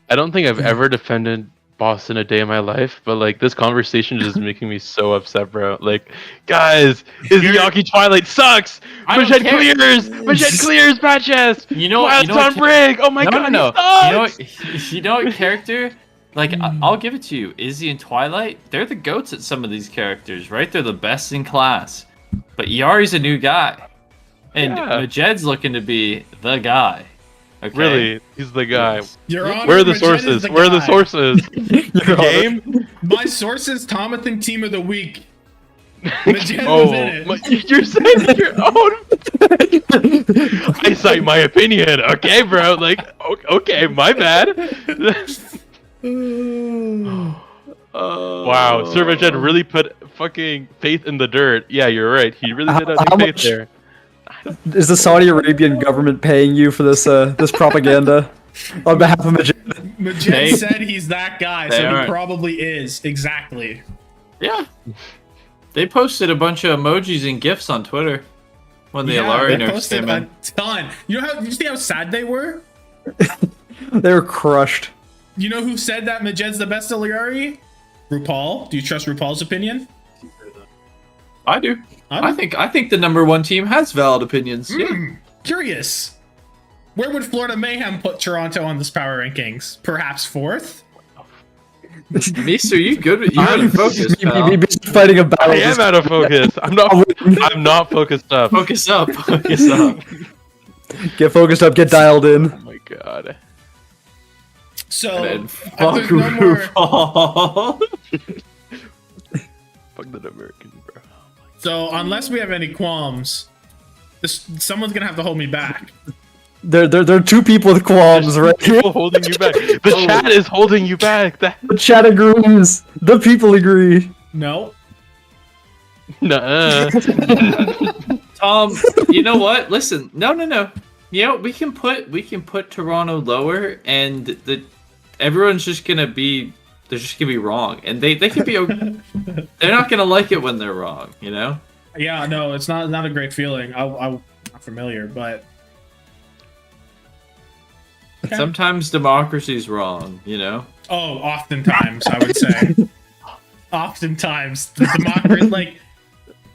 I don't think I've ever defended Boston a day in my life, but like this conversation is just making me so upset, bro. Like, guys, Izuyaki Twilight sucks. I don't Majed care. clears. Majed clears Batchest. You know Blast what on Brig. Oh my god, no. he sucks. You know what character? Like, I'll give it to you. Izzy and Twilight, they're the goats at some of these characters, right? They're the best in class. But Yari's a new guy. And Yeah. Majed's looking to be the guy. Okay? Really, he's the guy. Your Honor, Where are the Majed is sources? the Where are the guy. sources? The game? My sources: Tommathan Team of the Week. Majed Oh, was in it. you're saying your own. I cite my opinion. Okay, bro. Like, okay, my bad. Wow, Sir Majed really put fucking faith in the dirt. Yeah, you're right. He really did have How faith much- there. Is the Saudi Arabian government paying you for this this propaganda on behalf of Majid? Majed They- said he's that guy, they so he aren't. probably is. Exactly. Yeah. They posted a bunch of emojis and gifs on Twitter when the Alari they nerfs posted came a in. ton. You know how? Did you see how sad they were? They were crushed. You know who said that Majed's the best Alari? RuPaul. Do you trust RuPaul's opinion? I do. I think the #1 team has valid opinions. Yeah. Curious. Where would Florida Mayhem put Toronto on this power rankings? Perhaps 4th? Mister, you good? You're out of focus, pal. Maybe fighting a battle. I am out of focus. I'm not focused up. Focus up. Focus up. Get focused up. Get dialed in. Oh my god. So, And there's fuck no more... RuPaul. Fuck that American, bro. So, unless we have any qualms, someone's gonna have to hold me back. There are two people with qualms right here. People holding you back. The chat is holding you back. The chat agrees. The people agree. No. Nuh-uh. Tom, you know what? Listen, no. You know, we can put Toronto lower, and everyone's just gonna be wrong, and they can be. They're not gonna like it when they're wrong, you know. Yeah, no, it's not a great feeling. I'm not familiar, but okay. Sometimes democracy's wrong, you know. Oh, oftentimes I would say. Oftentimes, the democracy, like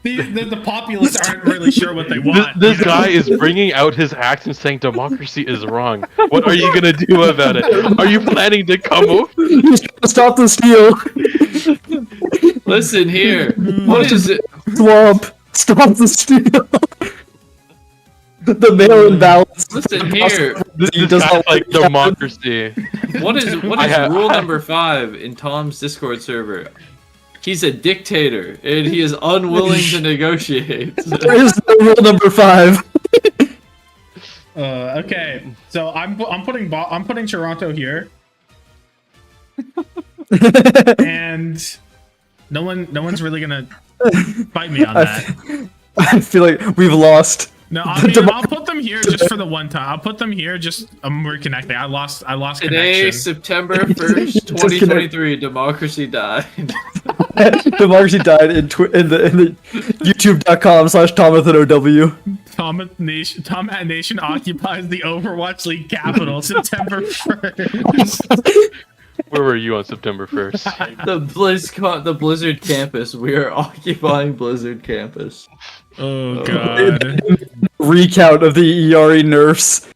the populace aren't really sure what they want. This guy is bringing out his axe and saying democracy is wrong. What are you gonna do about it? Are you planning to come over? Stop the steal. Listen here. What is it? Swamp. Stop the steal. The mail-in ballots. Listen here. This He is does kind of not like democracy. What is rule number 5 in Tom's Discord server? He's a dictator, and he is unwilling to negotiate. There is no rule number 5. Okay, so I'm putting Toronto here, and no one's really gonna fight me on that. I feel like we've lost. No, I mean, I'll put them here just for the one time. I'll put them here just we're connecting. I lost Today, connection. September 1st, 2023, democracy died. Democracy died in the youtube.com/TommathanOW. Tommathan Nation occupies the Overwatch League capital September 1st. Where were you on September 1st? The Blizzard campus. We are occupying Blizzard campus. Oh god. Recount of the ERE nerfs.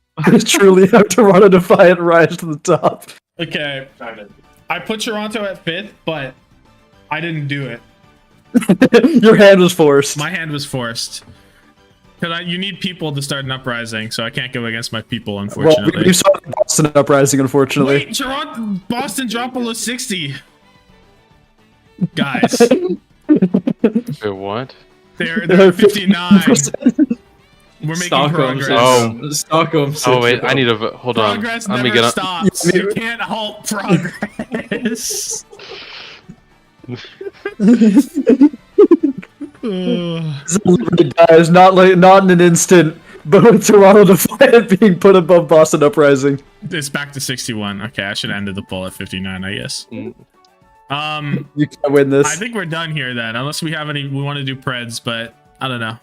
Truly have Toronto Defiant rise to the top. Okay. I put Toronto at 5th, but I didn't do it. Your hand was forced. My hand was forced. Because you need people to start an uprising, so I can't go against my people, Well, unfortunately. we saw the Boston uprising, unfortunately. Wait, Boston dropped below 60. Guys, Wait, what? they're at 59. We're making progress. Oh. Stockholm Oh wait, Syndrome. I need to hold on. Progress Let me never get on. stops. You can't halt progress. Guys, not in an instant, but with Toronto Defiant being put above Boston Uprising. It's back to 61. Okay, I should have ended the poll at 59, I guess. You can't win this. I think we're done here then, unless we have any. We want to do Preds, but I don't know.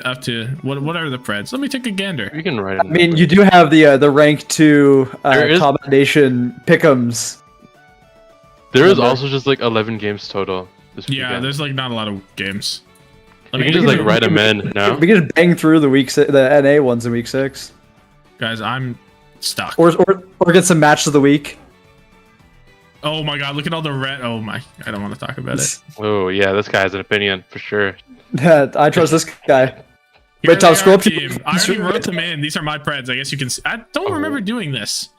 Up to what are the Preds? Let me take a gander. You can write it. I mean, you do have the rank 2 There is- Top Nation pick'ems. There is also just like 11 games total. This Yeah, weekend. there's like not a lot of games. You can just like write them in now. We can just bang through the the NA ones in week 6, Guys, I'm stuck. or get some match of the week. Oh my god, look at all the red. Oh my, I don't want to talk about it. Oh yeah, this guy has an opinion for sure. I trust this guy. Here Wait, Tom, they scroll are, up to- team. I already wrote them in. These are my Preds. I guess you can. I don't remember doing this.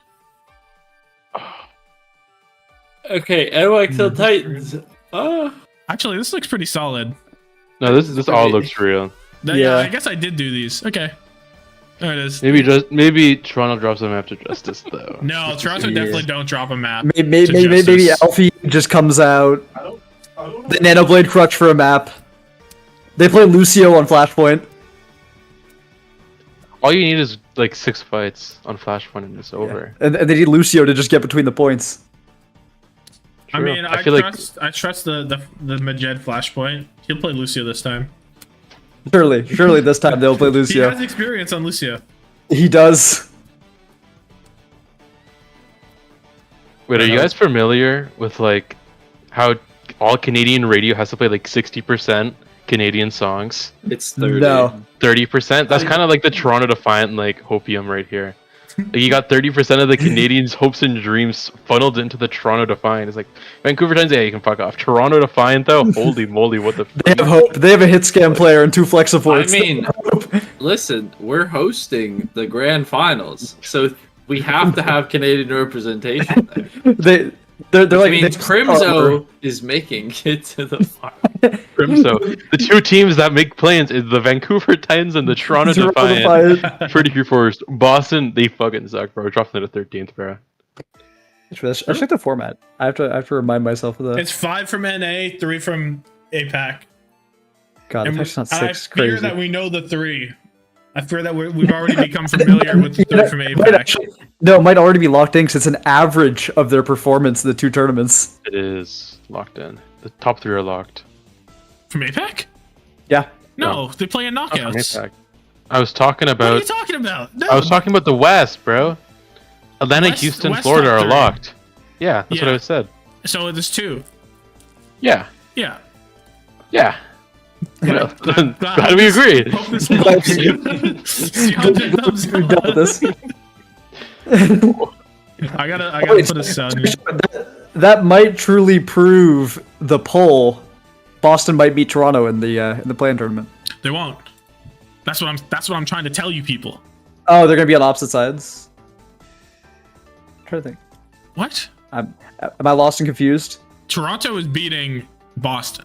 Okay, NYXL Titans. Actually, this looks pretty solid. No, this all looks real. Yeah, Yeah. I guess I did do these. Okay, there it is. Maybe Toronto drops them after Justice though. No, Toronto definitely don't drop a map. Maybe Justice. Alfie just comes out. The Nano Blade crutch for a map. They play Lucio on Flashpoint. All you need is like 6 fights on Flashpoint and it's over. And they need Lucio to just get between the points. I mean, I feel trust the Majed Flashpoint. He'll play Lucio this time. Surely this time they'll play He Lucio. has experience on Lucio. He does. Wait, are you guys familiar with like how all Canadian radio has to play like 60% Canadian songs? It's 30. No. 30%? That's kind of like the Toronto Defiant like hopium right here. Like you got 30% of the Canadians' hopes and dreams funneled into the Toronto Defiant. It's like Vancouver Titans, yeah, you can fuck off. Toronto Defiant though, holy moly, what the? They have hope. They have a hit scam player and 2 flex I supports. mean, listen, we're hosting the grand finals, so we have to have Canadian representation there. They're Which like means they- Crimzo is making it to the final. Crimso. The two teams that make plans is the Vancouver Titans and the Toronto Defiant. Pretty few first. Boston, they fucking suck, bro. Dropped them to 13th, bro. I checked the format. I have to remind myself of that. It's 5 from NA, 3 from APAC. God, And it's not I 6. fear Crazy. that we know the 3. I fear that we've already become familiar with the 3 from Might APAC. actually- no, it might already be locked in because it's an average of their performance in the 2 tournaments. It is locked in. The top 3 are locked. From APAC? Yeah. No, they play in Not from knockouts. APAC. I was talking What are you about. talking about? No. I was talking about the West, bro. Atlanta, West- Houston, West Florida top are 3. locked. Yeah, that's what Yeah. I said. So there's 2. Yeah, Yeah. yeah. You know, Glad- glad we agree. Hope this helps. See how it thumbs We're done with this. I gotta put a sound in. That might truly prove the poll. Boston might beat Toronto in the play-in tournament. They won't. That's what I'm trying to tell you people. Oh, they're gonna be on opposite sides. I'm trying to think. What? Am I lost and confused? Toronto is beating Boston.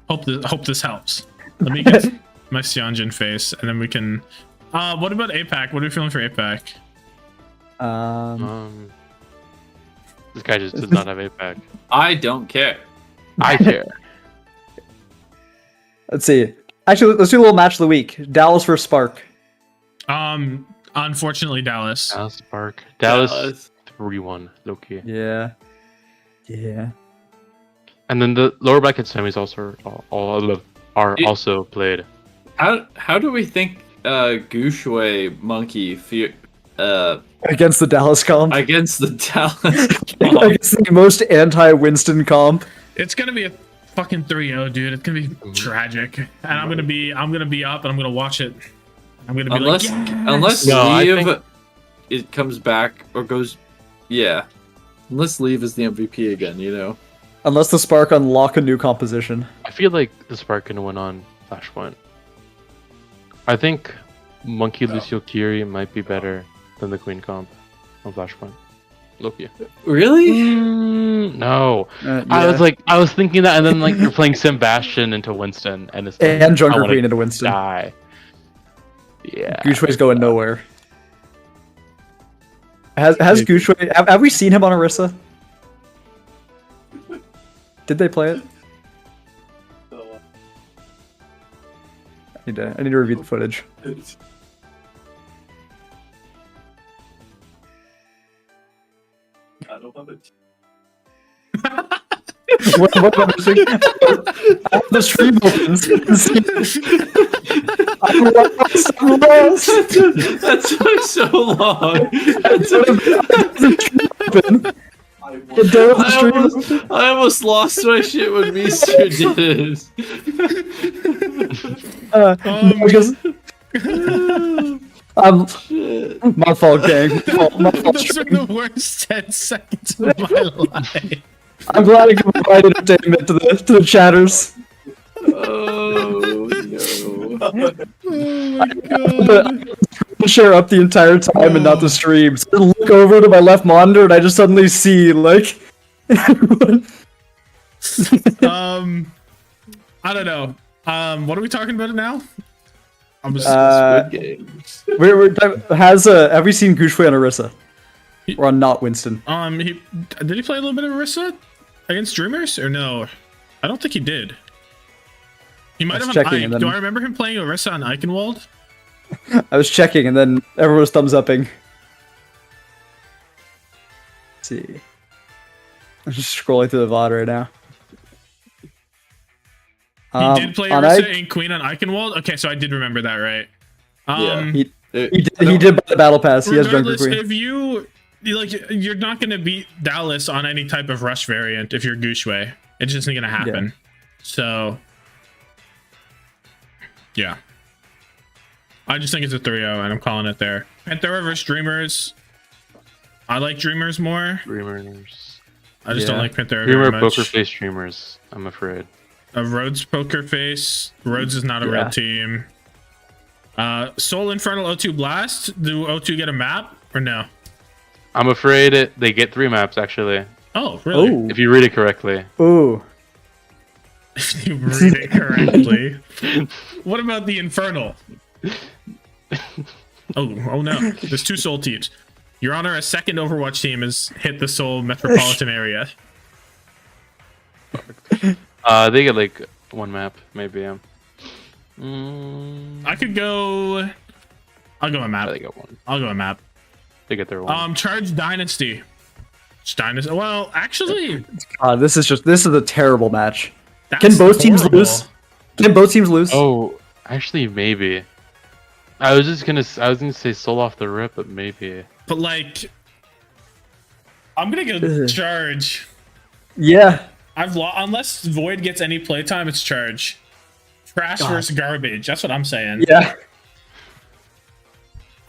Hope this helps. Let me get my Sionjin face, and then we can. What about APAC? What are we feeling for APAC? This guy just does not have APAC. I don't care. I care. Let's see. Actually, let's do a little match of the week. Dallas versus Spark. Unfortunately, Dallas. Dallas Park. Dallas 3-1. Low-key. Yeah. Yeah. And then the lower bracket semis are It- also played. How do we think Gushue Monkey Against the Dallas comp. against the Dallas? Against the most anti-Winston comp. It's gonna be a fucking 3-0, dude. It's gonna be tragic, and I'm gonna be up and I'm gonna watch it. I'm gonna be unless like, yes! unless No, I Leave think- it comes back or goes, yeah. Unless Leave is the MVP again, you know. Unless the Spark unlock a new composition. I feel like the Spark can win on Flashpoint. I think Monkey Lucio Kiri might be better than the Queen comp on Flashpoint. Loki. Really? No. Yeah. I was thinking that, and then like you're playing Sebastian into Winston, and it's like, And I Junker wanna Queen into Winston. Die. Yeah. Gushway's going nowhere. Has Gushway... Have we seen him on Orisa? Did they play it? I need to review the footage. I don't have it. what am I missing? The stream opens. I'm lost. That took so long. I almost lost my shit when Mister did Because my fault, gang. My fault. Those are the worst 10 seconds of my life. I'm glad I can provide entertainment to the chatters. Oh no. Share up the entire time and not the stream. So I look over to my left monitor and I just suddenly see like everyone. I don't know. What are we talking about now? I'm just Squid Games. Have we seen Gushway on Orisa? Or on not Winston? did he play a little bit of Orisa against Dreamers or no? I don't think he did. He might I was have on checking Ike. and then- Do I remember him playing Orisa on Eichenwald? I was checking and then everyone was thumbs upping. Let's see. I'm just scrolling through the VOD right now. He did play on Orisa and Queen on Eichenwald? Okay, so I did remember that, right? He did buy the battle pass. He has Junker Regardless, Queen. if you're not gonna beat Dallas on any type of rush variant if you're Gushue. It's just not gonna happen. Yeah. So yeah. I just think it's a 3-0 and I'm calling it there. Panthera versus Dreamers. I like Dreamers more. Dreamers. I just don't like Panthera Dreamer very much. poker face Dreamers. I'm afraid. Rhodes poker face. Rhodes is not a real team. Soul Infernal O2 Blast. Do O2 get a map or no? I'm afraid they get 3 maps actually. Oh, really? Oh. If you read it correctly. Ooh. If you read it correctly. What about the Infernal? Oh no. There's 2 Soul teams. Your Honor, a second Overwatch team has hit the Seoul metropolitan area. They get like 1 map, maybe. I could go. I'll go a map. They get 1. I'll go a map. They get their 1. Charge Dynasty. Dynasty. Well, actually, This is a terrible match. that's Can both teams horrible. lose? Can both teams lose? Oh, actually, maybe. I was gonna say Soul off the rip, but maybe. But like, I'm gonna go Charge. Yeah. Unless Void gets any playtime, it's Charge. Trash versus garbage. That's what I'm saying. Yeah.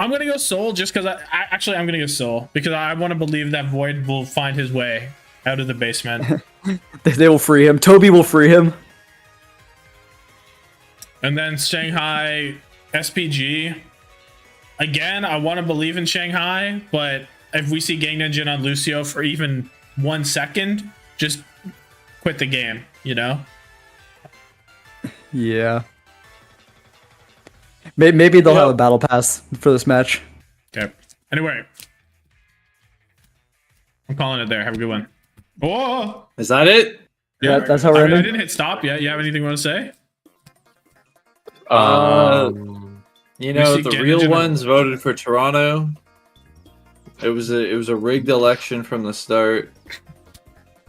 I'm gonna go Soul just because I'm gonna go Soul because I want to believe that Void will find his way out of the basement. They will free him. Toby will free him. And then Shanghai SPG. Again, I want to believe in Shanghai, but if we see Gang Ninja on Lucio for even 1 second, just quit the game, you know? Yeah. Maybe they'll have a battle pass for this match. Okay. Anyway. I'm calling it there. Have a good one. Oh! Is that it? Yeah, that's how we're I ending. didn't hit stop yet. You have anything you want to say? You know, see the Gang real Ninja- ones voted for Toronto. It was a rigged election from the start.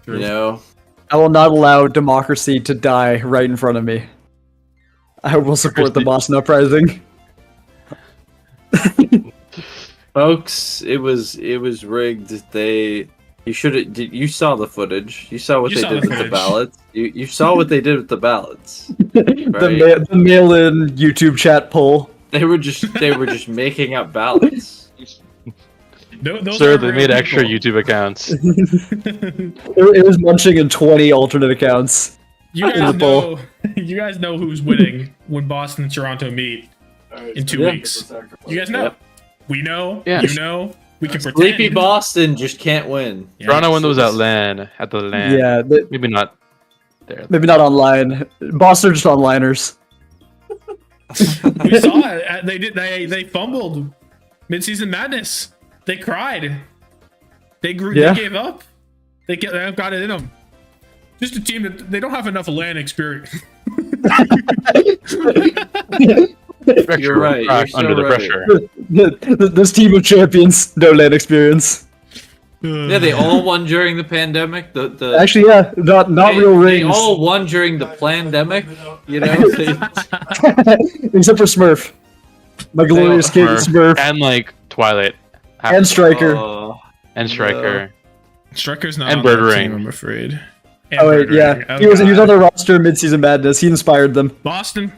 You know, I will not allow democracy to die right in front of me. I will support the Boston Uprising. folks, it was rigged. You saw the footage. You saw what You they saw did the with the footage. ballots. You saw what they did with the ballots. The mail-in YouTube chat poll. They were just making up ballots. Those Sir, are they real made extra people. YouTube accounts. It was munching in 20 alternate accounts. You in guys the poll. know. You guys know who's winning when Boston and Toronto meet in 2 Yeah. weeks. You guys know. Yep. We know. Yeah. You know. We can pretend. Sleepy Boston just can't win. Yeah. Toronto when those at the LAN. Yeah, Maybe not there. maybe not online. Boston are just onliners. We saw it. They fumbled mid-season madness. They cried. They Yeah. They gave up. They got it in them. Just a team that they don't have enough LAN experience. You're right. You're so under the right. pressure. This team of champions, no land experience. Yeah, they all won during the pandemic. The Actually, yeah, not they, real they rings. all won during the pandemic. You know, Except for Smurf. My glorious kid Smurf. And like Twilight. And Striker. And Striker. Striker's not And on that Birdering. team, I'm afraid. Oh wait, yeah. Oh, He was on God. the roster mid-season madness. He inspired them. Boston